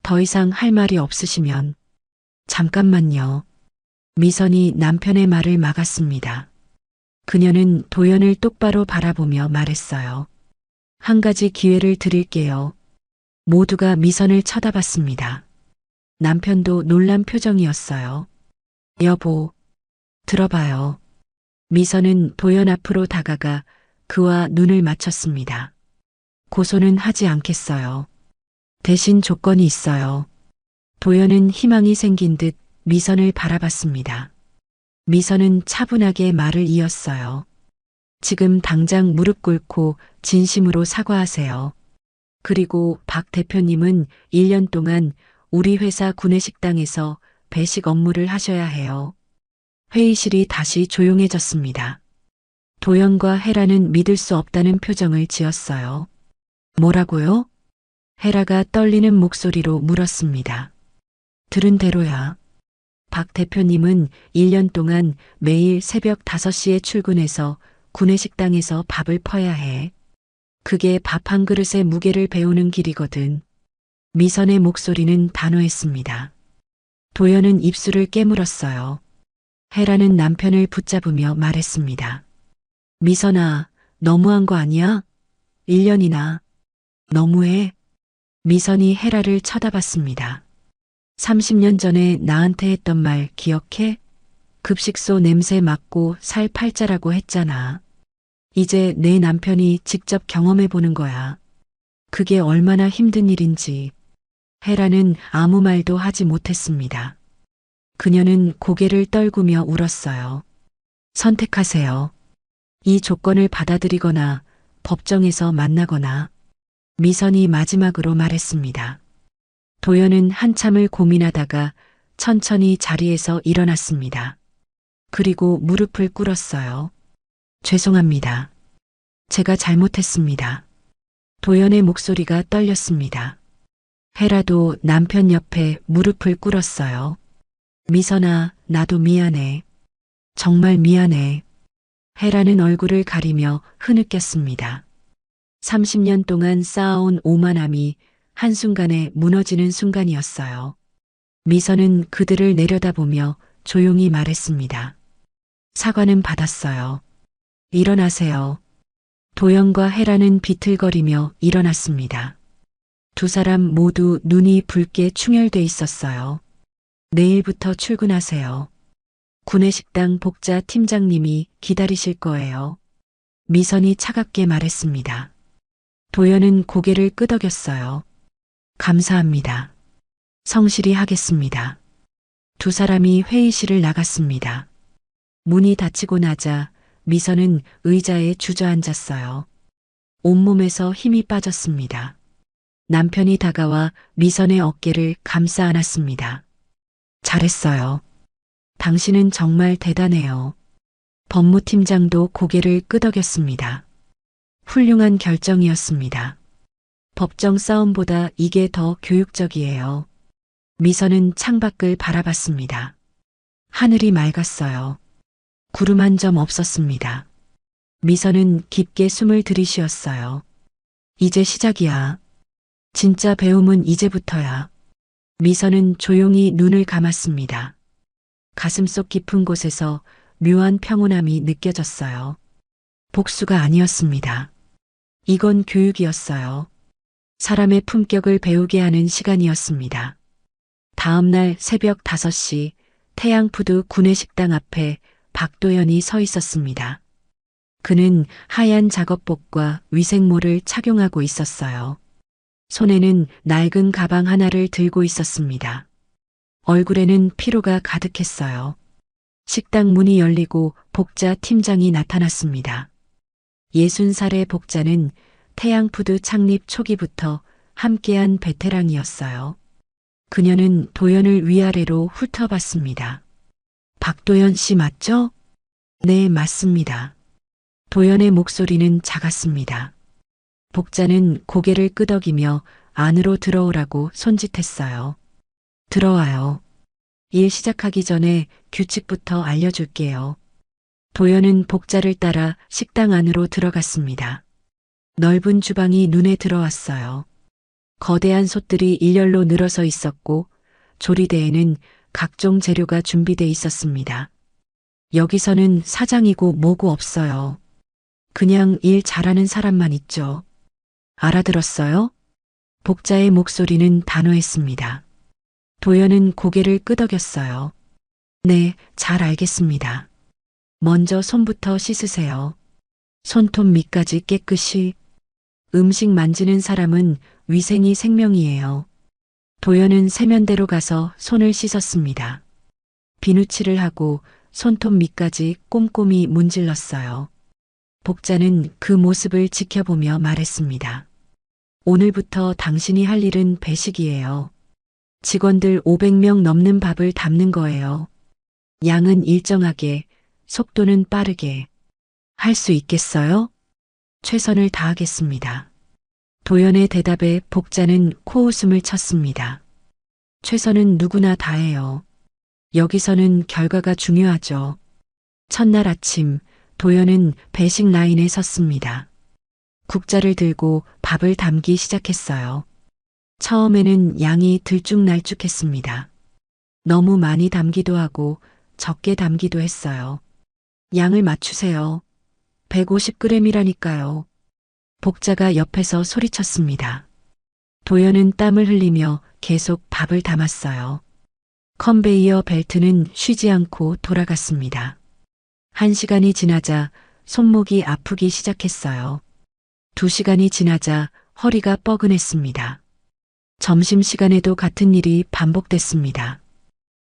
더 이상 할 말이 없으시면. 잠깐만요. 미선이 남편의 말을 막았습니다. 그녀는 도연을 똑바로 바라보며 말했어요. 한 가지 기회를 드릴게요. 모두가 미선을 쳐다봤습니다. 남편도 놀란 표정이었어요. 여보, 들어봐요. 미선은 도연 앞으로 다가가 그와 눈을 맞췄습니다. 고소는 하지 않겠어요. 대신 조건이 있어요. 도연은 희망이 생긴 듯 미선을 바라봤습니다. 미선은 차분하게 말을 이었어요. 지금 당장 무릎 꿇고 진심으로 사과하세요. 그리고 박 대표님은 1년 동안 우리 회사 구내식당에서 배식 업무를 하셔야 해요. 회의실이 다시 조용해졌습니다. 도연과 혜라는 믿을 수 없다는 표정을 지었어요. 뭐라고요? 혜라가 떨리는 목소리로 물었습니다. 들은 대로야. 박 대표님은 1년 동안 매일 새벽 5시에 출근해서 구내식당에서 밥을 퍼야 해. 그게 밥 한 그릇의 무게를 배우는 길이거든. 미선의 목소리는 단호했습니다. 도연은 입술을 깨물었어요. 헤라는 남편을 붙잡으며 말했습니다. 미선아, 너무한 거 아니야? 1년이나. 너무해. 미선이 헤라를 쳐다봤습니다. 30년 전에 나한테 했던 말 기억해? 급식소 냄새 맡고 살 팔자라고 했잖아. 이제 내 남편이 직접 경험해 보는 거야. 그게 얼마나 힘든 일인지. 헤라는 아무 말도 하지 못했습니다. 그녀는 고개를 떨구며 울었어요. 선택하세요. 이 조건을 받아들이거나 법정에서 만나거나. 미선이 마지막으로 말했습니다. 도연은 한참을 고민하다가 천천히 자리에서 일어났습니다. 그리고 무릎을 꿇었어요. 죄송합니다. 제가 잘못했습니다. 도연의 목소리가 떨렸습니다. 헤라도 남편 옆에 무릎을 꿇었어요. 미선아, 나도 미안해. 정말 미안해. 헤라는 얼굴을 가리며 흐느꼈습니다. 30년 동안 쌓아온 오만함이 한순간에 무너지는 순간이었어요. 미선은 그들을 내려다보며 조용히 말했습니다. 사과는 받았어요. 일어나세요. 도연과 헤라는 비틀거리며 일어났습니다. 두 사람 모두 눈이 붉게 충혈돼 있었어요. 내일부터 출근하세요. 구내식당 복자 팀장님이 기다리실 거예요. 미선이 차갑게 말했습니다. 도연은 고개를 끄덕였어요. 감사합니다. 성실히 하겠습니다. 두 사람이 회의실을 나갔습니다. 문이 닫히고 나자 미선은 의자에 주저앉았어요. 온몸에서 힘이 빠졌습니다. 남편이 다가와 미선의 어깨를 감싸 안았습니다. 잘했어요. 당신은 정말 대단해요. 법무팀장도 고개를 끄덕였습니다. 훌륭한 결정이었습니다. 법정 싸움보다 이게 더 교육적이에요. 미선은 창밖을 바라봤습니다. 하늘이 맑았어요. 구름 한 점 없었습니다. 미선은 깊게 숨을 들이쉬었어요. 이제 시작이야. 진짜 배움은 이제부터야. 미선은 조용히 눈을 감았습니다. 가슴속 깊은 곳에서 묘한 평온함이 느껴졌어요. 복수가 아니었습니다. 이건 교육이었어요. 사람의 품격을 배우게 하는 시간이었습니다. 다음 날 새벽 5시 태양푸드 구내식당 앞에 박도연이 서 있었습니다. 그는 하얀 작업복과 위생모를 착용하고 있었어요. 손에는 낡은 가방 하나를 들고 있었습니다. 얼굴에는 피로가 가득했어요. 식당 문이 열리고 복자 팀장이 나타났습니다. 60살의 복자는 태양푸드 창립 초기부터 함께한 베테랑이었어요. 그녀는 도연을 위아래로 훑어봤습니다. 박도연 씨 맞죠? 네, 맞습니다. 도연의 목소리는 작았습니다. 복자는 고개를 끄덕이며 안으로 들어오라고 손짓했어요. 들어와요. 일 시작하기 전에 규칙부터 알려줄게요. 도연은 복자를 따라 식당 안으로 들어갔습니다. 넓은 주방이 눈에 들어왔어요. 거대한 솥들이 일렬로 늘어서 있었고 조리대에는 각종 재료가 준비돼 있었습니다. 여기서는 사장이고 뭐고 없어요. 그냥 일 잘하는 사람만 있죠. 알아들었어요? 복자의 목소리는 단호했습니다. 도연은 고개를 끄덕였어요. 네, 잘 알겠습니다. 먼저 손부터 씻으세요. 손톱 밑까지 깨끗이. 음식 만지는 사람은 위생이 생명이에요. 도연은 세면대로 가서 손을 씻었습니다. 비누칠을 하고 손톱 밑까지 꼼꼼히 문질렀어요. 복자는 그 모습을 지켜보며 말했습니다. 오늘부터 당신이 할 일은 배식이에요. 직원들 500명 넘는 밥을 담는 거예요. 양은 일정하게, 속도는 빠르게. 할 수 있겠어요? 최선을 다하겠습니다. 도연의 대답에 복자는 코웃음을 쳤습니다. 최선은 누구나 다해요. 여기서는 결과가 중요하죠. 첫날 아침, 도연은 배식 라인에 섰습니다. 국자를 들고 밥을 담기 시작했어요. 처음에는 양이 들쭉날쭉했습니다. 너무 많이 담기도 하고 적게 담기도 했어요. 양을 맞추세요. 150g이라니까요. 복자가 옆에서 소리쳤습니다. 도연은 땀을 흘리며 계속 밥을 담았어요. 컨베이어 벨트는 쉬지 않고 돌아갔습니다. 1시간이 지나자 손목이 아프기 시작했어요. 2시간이 지나자 허리가 뻐근했습니다. 점심시간에도 같은 일이 반복됐습니다.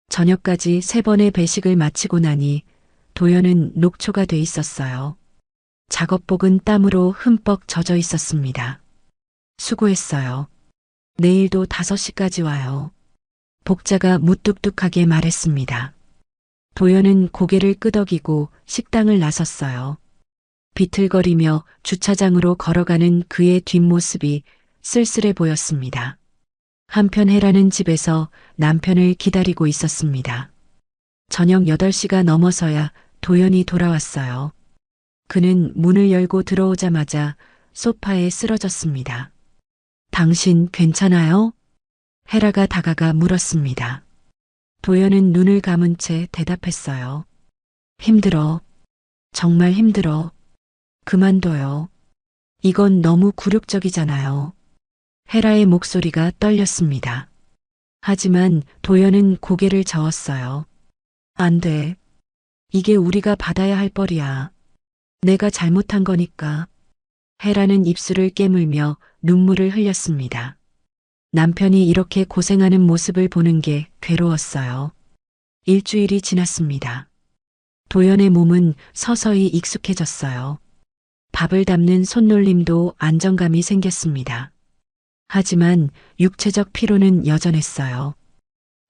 저녁까지 3번의 배식을 마치고 나니 도연은 녹초가 돼 있었어요. 작업복은 땀으로 흠뻑 젖어 있었습니다. 수고했어요. 내일도 5시까지 와요. 복자가 무뚝뚝하게 말했습니다. 도연은 고개를 끄덕이고 식당을 나섰어요. 비틀거리며 주차장으로 걸어가는 그의 뒷모습이 쓸쓸해 보였습니다. 한편 혜라는 집에서 남편을 기다리고 있었습니다. 저녁 8시가 넘어서야 도연이 돌아왔어요. 그는 문을 열고 들어오자마자 소파에 쓰러졌습니다. 당신 괜찮아요? 혜라가 다가가 물었습니다. 도연은 눈을 감은 채 대답했어요. 힘들어. 정말 힘들어. 그만둬요. 이건 너무 굴욕적이잖아요. 혜라의 목소리가 떨렸습니다. 하지만 도연은 고개를 저었어요. 안 돼. 이게 우리가 받아야 할 벌이야. 내가 잘못한 거니까. 혜라는 입술을 깨물며 눈물을 흘렸습니다. 남편이 이렇게 고생하는 모습을 보는 게 괴로웠어요. 일주일이 지났습니다. 도연의 몸은 서서히 익숙해졌어요. 밥을 담는 손놀림도 안정감이 생겼습니다. 하지만 육체적 피로는 여전했어요.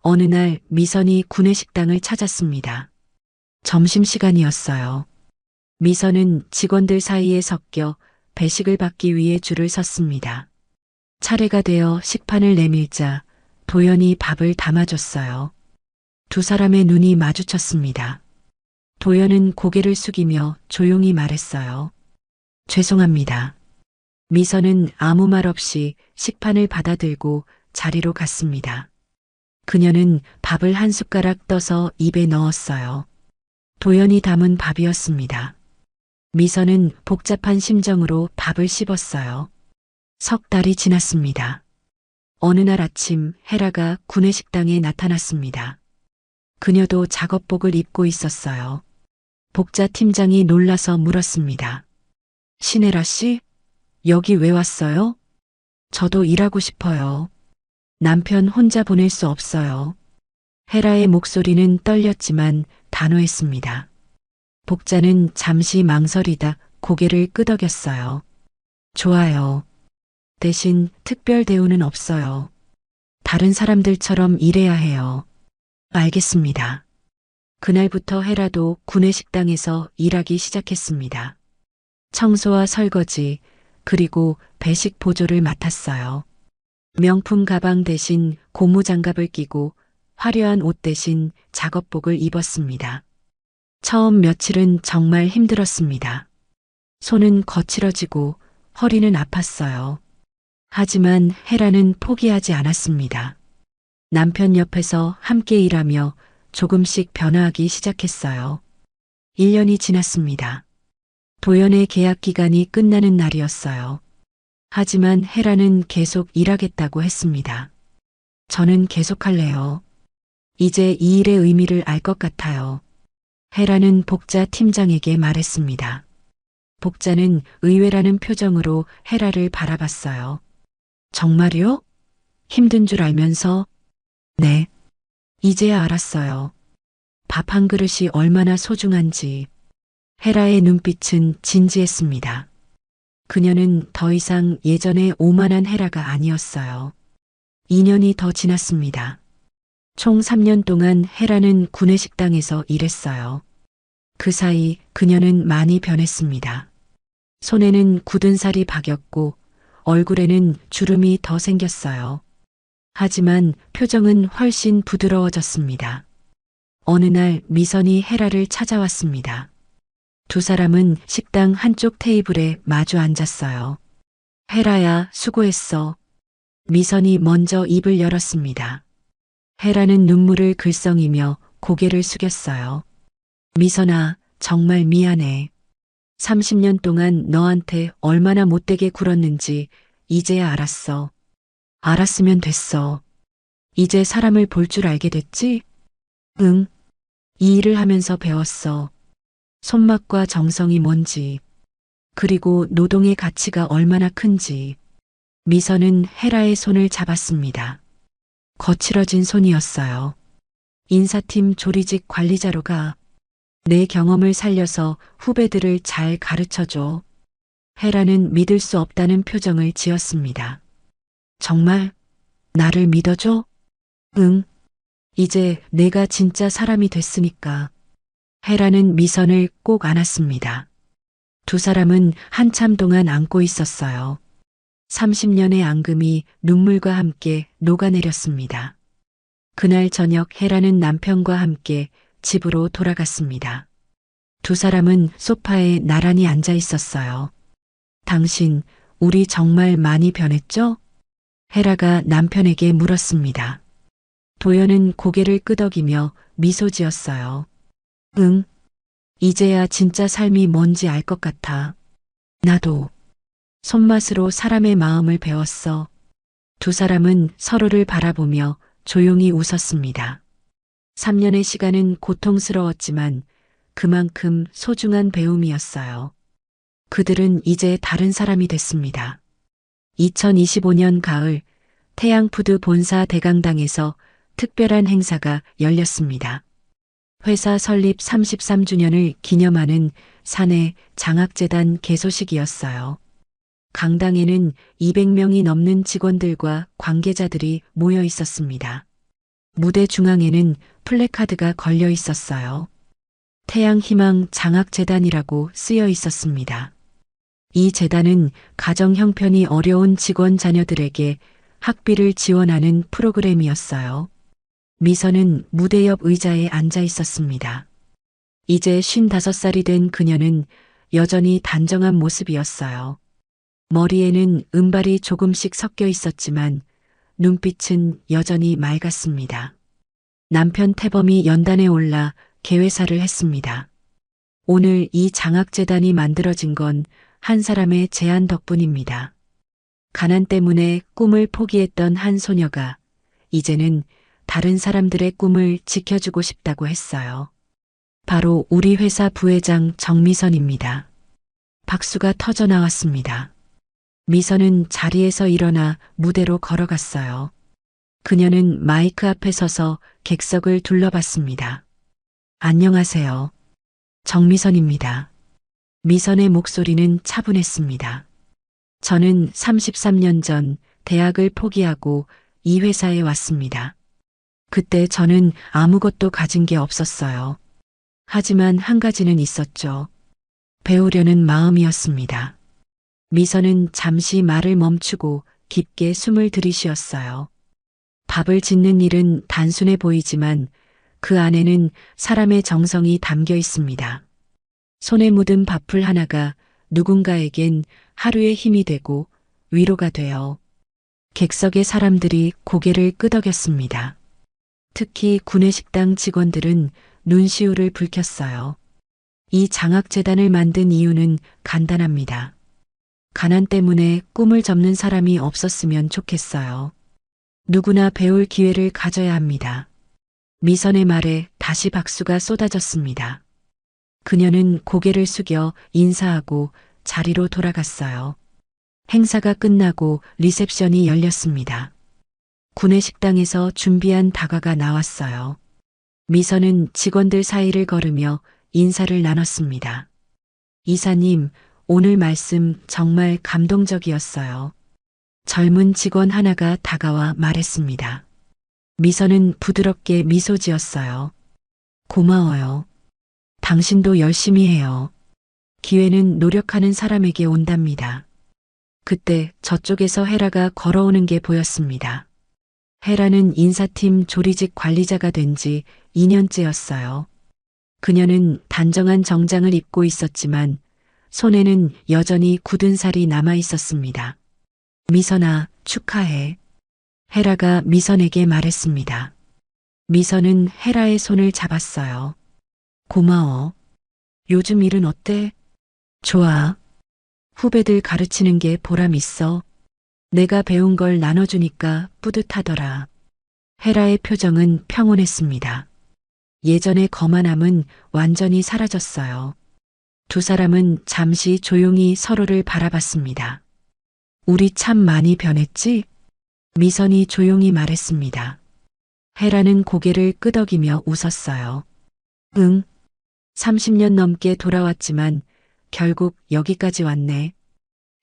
어느 날 미선이 구내식당을 찾았습니다. 점심시간이었어요. 미선은 직원들 사이에 섞여 배식을 받기 위해 줄을 섰습니다. 차례가 되어 식판을 내밀자 도연이 밥을 담아줬어요. 2 사람의 눈이 마주쳤습니다. 도연은 고개를 숙이며 조용히 말했어요. 죄송합니다. 미선은 아무 말 없이 식판을 받아들고 자리로 갔습니다. 그녀는 밥을 한 숟가락 떠서 입에 넣었어요. 도연이 담은 밥이었습니다. 미선은 복잡한 심정으로 밥을 씹었어요. 3달이 지났습니다. 어느 날 아침 혜라가 구내식당에 나타났습니다. 그녀도 작업복을 입고 있었어요. 복자 팀장이 놀라서 물었습니다. 신혜라 씨? 여기 왜 왔어요? 저도 일하고 싶어요. 남편 혼자 보낼 수 없어요. 혜라의 목소리는 떨렸지만 단호했습니다. 복자는 잠시 망설이다 고개를 끄덕였어요. 좋아요. 대신 특별 대우는 없어요. 다른 사람들처럼 일해야 해요. 알겠습니다. 그날부터 혜라도 구내식당에서 일하기 시작했습니다. 청소와 설거지, 그리고 배식 보조를 맡았어요. 명품 가방 대신 고무장갑을 끼고 화려한 옷 대신 작업복을 입었습니다. 처음 며칠은 정말 힘들었습니다. 손은 거칠어지고 허리는 아팠어요. 하지만 혜라는 포기하지 않았습니다. 남편 옆에서 함께 일하며 조금씩 변화하기 시작했어요. 1년이 지났습니다. 도연의 계약 기간이 끝나는 날이었어요. 하지만 혜라는 계속 일하겠다고 했습니다. 저는 계속할래요. 이제 이 일의 의미를 알 것 같아요. 혜라는 복자 팀장에게 말했습니다. 복자는 의외라는 표정으로 혜라를 바라봤어요. 정말요? 힘든 줄 알면서? 네. 이제야 알았어요. 밥 한 그릇이 얼마나 소중한지. 혜라의 눈빛은 진지했습니다. 그녀는 더 이상 예전의 오만한 혜라가 아니었어요. 2년이 더 지났습니다. 총 3년 동안 혜라는 구내식당에서 일했어요. 그 사이 그녀는 많이 변했습니다. 손에는 굳은 살이 박였고 얼굴에는 주름이 더 생겼어요. 하지만 표정은 훨씬 부드러워졌습니다. 어느 날 미선이 혜라를 찾아왔습니다. 2 사람은 식당 한쪽 테이블에 마주 앉았어요. 혜라야, 수고했어. 미선이 먼저 입을 열었습니다. 헤라는 눈물을 글썽이며 고개를 숙였어요. 미선아, 정말 미안해. 30년 동안 너한테 얼마나 못되게 굴었는지 이제야 알았어. 알았으면 됐어. 이제 사람을 볼 줄 알게 됐지? 응. 이 일을 하면서 배웠어. 손맛과 정성이 뭔지, 그리고 노동의 가치가 얼마나 큰지. 미선은 헤라의 손을 잡았습니다. 거칠어진 손이었어요. 인사팀 조리직 관리자로 가. 내 경험을 살려서 후배들을 잘 가르쳐줘. 헤라는 믿을 수 없다는 표정을 지었습니다. 정말? 나를 믿어줘? 응. 이제 내가 진짜 사람이 됐으니까. 헤라는 미선을 꼭 안았습니다. 두 사람은 한참 동안 안고 있었어요. 30년의 앙금이 눈물과 함께 녹아내렸습니다. 그날 저녁 헤라는 남편과 함께 집으로 돌아갔습니다. 두 사람은 소파에 나란히 앉아 있었어요. 당신, 우리 정말 많이 변했죠? 헤라가 남편에게 물었습니다. 도연은 고개를 끄덕이며 미소 지었어요. 응. 이제야 진짜 삶이 뭔지 알 것 같아. 나도. 손맛으로 사람의 마음을 배웠어. 두 사람은 서로를 바라보며 조용히 웃었습니다. 3년의 시간은 고통스러웠지만 그만큼 소중한 배움이었어요. 그들은 이제 다른 사람이 됐습니다. 2025년 가을, 태양푸드 본사 대강당에서 특별한 행사가 열렸습니다. 회사 설립 33주년을 기념하는 사내 장학재단 개소식이었어요. 강당에는 200명이 넘는 직원들과 관계자들이 모여 있었습니다. 무대 중앙에는 플래카드가 걸려 있었어요. 태양희망 장학재단이라고 쓰여 있었습니다. 이 재단은 가정 형편이 어려운 직원 자녀들에게 학비를 지원하는 프로그램이었어요. 미선은 무대 옆 의자에 앉아 있었습니다. 이제 55살이 된 그녀는 여전히 단정한 모습이었어요. 머리에는 은발이 조금씩 섞여 있었지만 눈빛은 여전히 맑았습니다. 남편 태범이 연단에 올라 개회사를 했습니다. 오늘 이 장학재단이 만들어진 건 한 사람의 제안 덕분입니다. 가난 때문에 꿈을 포기했던 한 소녀가 이제는 다른 사람들의 꿈을 지켜주고 싶다고 했어요. 바로 우리 회사 부회장 정미선입니다. 박수가 터져 나왔습니다. 미선은 자리에서 일어나 무대로 걸어갔어요. 그녀는 마이크 앞에 서서 객석을 둘러봤습니다. 안녕하세요. 정미선입니다. 미선의 목소리는 차분했습니다. 저는 33년 전 대학을 포기하고 이 회사에 왔습니다. 그때 저는 아무것도 가진 게 없었어요. 하지만 한 가지는 있었죠. 배우려는 마음이었습니다. 미선은 잠시 말을 멈추고 깊게 숨을 들이쉬었어요. 밥을 짓는 일은 단순해 보이지만 그 안에는 사람의 정성이 담겨 있습니다. 손에 묻은 밥풀 하나가 누군가에겐 하루의 힘이 되고 위로가 되어 객석의 사람들이 고개를 끄덕였습니다. 특히 구내식당 직원들은 눈시울을 붉혔어요. 이 장학재단을 만든 이유는 간단합니다. 가난 때문에 꿈을 접는 사람이 없었으면 좋겠어요. 누구나 배울 기회를 가져야 합니다. 미선의 말에 다시 박수가 쏟아졌습니다. 그녀는 고개를 숙여 인사하고 자리로 돌아갔어요. 행사가 끝나고 리셉션이 열렸습니다. 구내식당에서 준비한 다과가 나왔어요. 미선은 직원들 사이를 걸으며 인사를 나눴습니다. 이사님, 오늘 말씀 정말 감동적이었어요. 젊은 직원 하나가 다가와 말했습니다. 미선은 부드럽게 미소 지었어요. 고마워요. 당신도 열심히 해요. 기회는 노력하는 사람에게 온답니다. 그때 저쪽에서 헤라가 걸어오는 게 보였습니다. 헤라는 인사팀 조리직 관리자가 된 지 2년째였어요. 그녀는 단정한 정장을 입고 있었지만 손에는 여전히 굳은 살이 남아 있었습니다. 미선아, 축하해. 헤라가 미선에게 말했습니다. 미선은 헤라의 손을 잡았어요. 고마워. 요즘 일은 어때? 좋아. 후배들 가르치는 게 보람 있어. 내가 배운 걸 나눠주니까 뿌듯하더라. 헤라의 표정은 평온했습니다. 예전의 거만함은 완전히 사라졌어요. 두 사람은 잠시 조용히 서로를 바라봤습니다. 우리 참 많이 변했지? 미선이 조용히 말했습니다. 헤라는 고개를 끄덕이며 웃었어요. 응. 30년 넘게 돌아왔지만 결국 여기까지 왔네.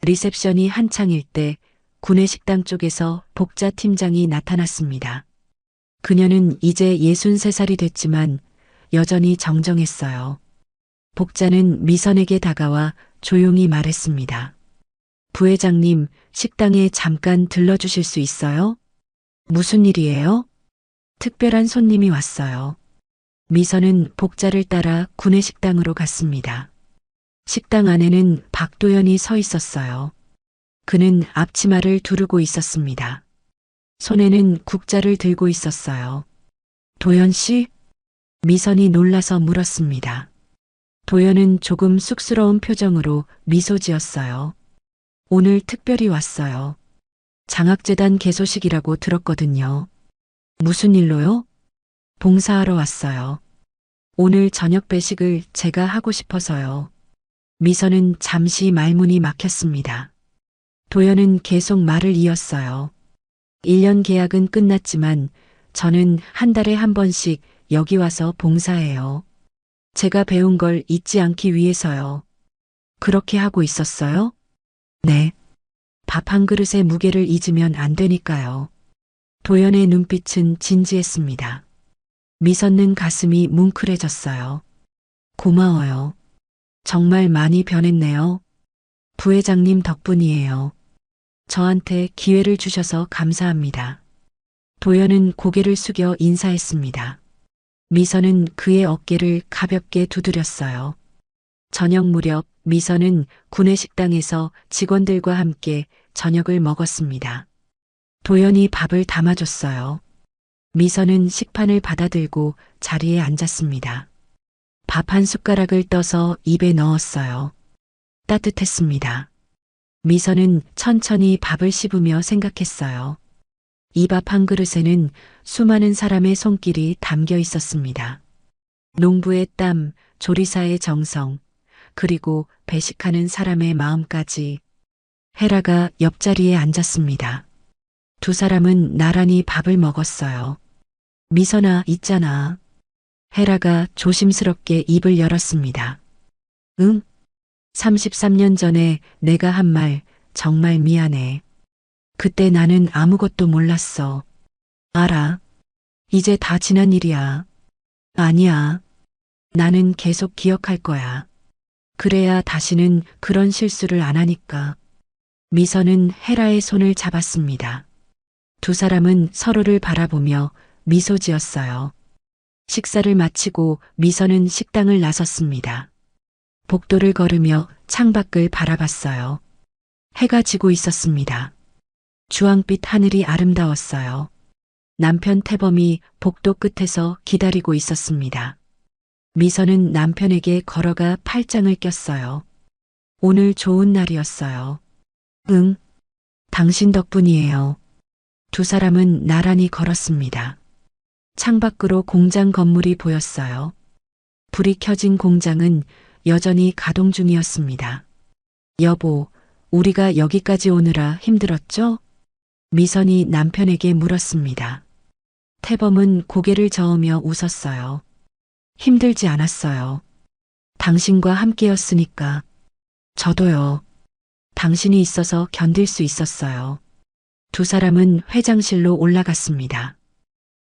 리셉션이 한창일 때 구내식당 쪽에서 복자 팀장이 나타났습니다. 그녀는 이제 63살이 됐지만 여전히 정정했어요. 복자는 미선에게 다가와 조용히 말했습니다. 부회장님, 식당에 잠깐 들러주실 수 있어요? 무슨 일이에요? 특별한 손님이 왔어요. 미선은 복자를 따라 구내식당으로 갔습니다. 식당 안에는 박도연이 서 있었어요. 그는 앞치마를 두르고 있었습니다. 손에는 국자를 들고 있었어요. 도연 씨? 미선이 놀라서 물었습니다. 도연은 조금 쑥스러운 표정으로 미소 지었어요. 오늘 특별히 왔어요. 장학재단 개소식이라고 들었거든요. 무슨 일로요? 봉사하러 왔어요. 오늘 저녁 배식을 제가 하고 싶어서요. 미선은 잠시 말문이 막혔습니다. 도연은 계속 말을 이었어요. 1년 계약은 끝났지만 저는 한 달에 한 번씩 여기 와서 봉사해요. 제가 배운 걸 잊지 않기 위해서요. 그렇게 하고 있었어요? 네. 밥 한 그릇의 무게를 잊으면 안 되니까요. 도연의 눈빛은 진지했습니다. 미선는 가슴이 뭉클해졌어요. 고마워요. 정말 많이 변했네요. 부회장님 덕분이에요. 저한테 기회를 주셔서 감사합니다. 도연은 고개를 숙여 인사했습니다. 미선은 그의 어깨를 가볍게 두드렸어요. 저녁 무렵 미선은 구내식당에서 직원들과 함께 저녁을 먹었습니다. 도연이 밥을 담아줬어요. 미선은 식판을 받아들고 자리에 앉았습니다. 밥 한 숟가락을 떠서 입에 넣었어요. 따뜻했습니다. 미선은 천천히 밥을 씹으며 생각했어요. 이 밥 한 그릇에는 수많은 사람의 손길이 담겨 있었습니다. 농부의 땀, 조리사의 정성, 그리고 배식하는 사람의 마음까지. 헤라가 옆자리에 앉았습니다. 두 사람은 나란히 밥을 먹었어요. 미선아, 있잖아. 헤라가 조심스럽게 입을 열었습니다. 응? 33년 전에 내가 한 말 정말 미안해. 그때 나는 아무것도 몰랐어. 알아. 이제 다 지난 일이야. 아니야. 나는 계속 기억할 거야. 그래야 다시는 그런 실수를 안 하니까. 미선은 헤라의 손을 잡았습니다. 두 사람은 서로를 바라보며 미소 지었어요. 식사를 마치고 미선은 식당을 나섰습니다. 복도를 걸으며 창밖을 바라봤어요. 해가 지고 있었습니다. 주황빛 하늘이 아름다웠어요. 남편 태범이 복도 끝에서 기다리고 있었습니다. 미선은 남편에게 걸어가 팔짱을 꼈어요. 오늘 좋은 날이었어요. 응, 당신 덕분이에요. 두 사람은 나란히 걸었습니다. 창밖으로 공장 건물이 보였어요. 불이 켜진 공장은 여전히 가동 중이었습니다. 여보, 우리가 여기까지 오느라 힘들었죠? 미선이 남편에게 물었습니다. 태범은 고개를 저으며 웃었어요. 힘들지 않았어요. 당신과 함께였으니까. 저도요. 당신이 있어서 견딜 수 있었어요. 두 사람은 회장실로 올라갔습니다.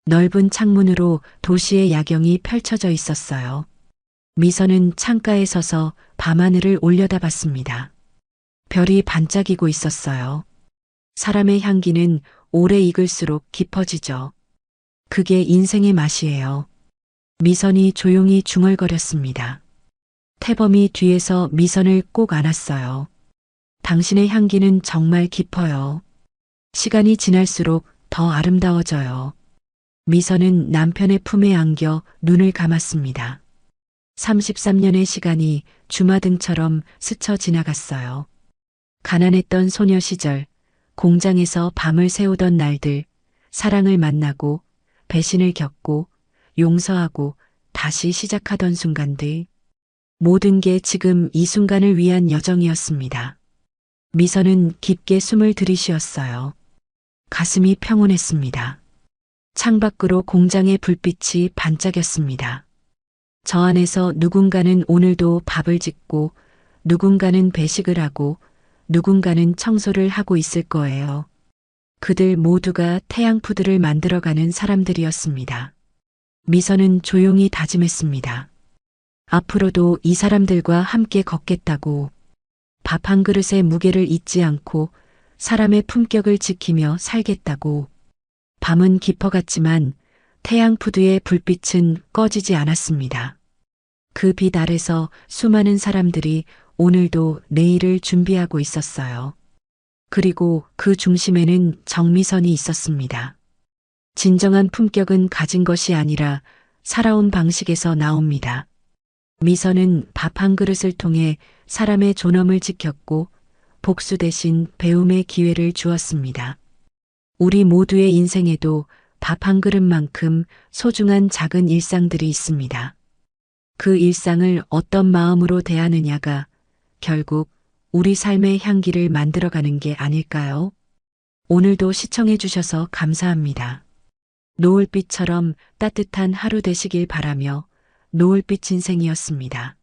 넓은 창문으로 도시의 야경이 펼쳐져 있었어요. 미선은 창가에 서서 밤하늘을 올려다봤습니다. 별이 반짝이고 있었어요. 사람의 향기는 오래 익을수록 깊어지죠. 그게 인생의 맛이에요. 미선이 조용히 중얼거렸습니다. 태범이 뒤에서 미선을 꼭 안았어요. 당신의 향기는 정말 깊어요. 시간이 지날수록 더 더 아름다워져요. 미선은 남편의 품에 안겨 눈을 감았습니다. 33년의 시간이 주마등처럼 스쳐 지나갔어요. 가난했던 소녀 시절, 공장에서 밤을 새우던 날들, 사랑을 만나고, 배신을 겪고, 용서하고, 다시 시작하던 순간들. 모든 게 지금 이 순간을 위한 여정이었습니다. 미선은 깊게 숨을 들이쉬었어요. 가슴이 평온했습니다. 창밖으로 공장의 불빛이 반짝였습니다. 저 안에서 누군가는 오늘도 밥을 짓고, 누군가는 배식을 하고, 누군가는 청소를 하고 있을 거예요. 그들 모두가 태양푸드를 만들어가는 사람들이었습니다. 미선은 조용히 다짐했습니다. 앞으로도 이 사람들과 함께 걷겠다고, 밥 한 그릇의 무게를 잊지 않고 사람의 품격을 지키며 살겠다고. 밤은 깊어갔지만 태양푸드의 불빛은 꺼지지 않았습니다. 그 빛 아래서 수많은 사람들이 오늘도 내일을 준비하고 있었어요. 그리고 그 중심에는 정미선이 있었습니다. 진정한 품격은 가진 것이 아니라 살아온 방식에서 나옵니다. 미선은 밥 한 그릇을 통해 사람의 존엄을 지켰고 복수 대신 배움의 기회를 주었습니다. 우리 모두의 인생에도 밥 한 그릇만큼 소중한 작은 일상들이 있습니다. 그 일상을 어떤 마음으로 대하느냐가 결국 우리 삶의 향기를 만들어가는 게 아닐까요? 오늘도 시청해 주셔서 감사합니다. 노을빛처럼 따뜻한 하루 되시길 바라며 노을빛 인생이었습니다.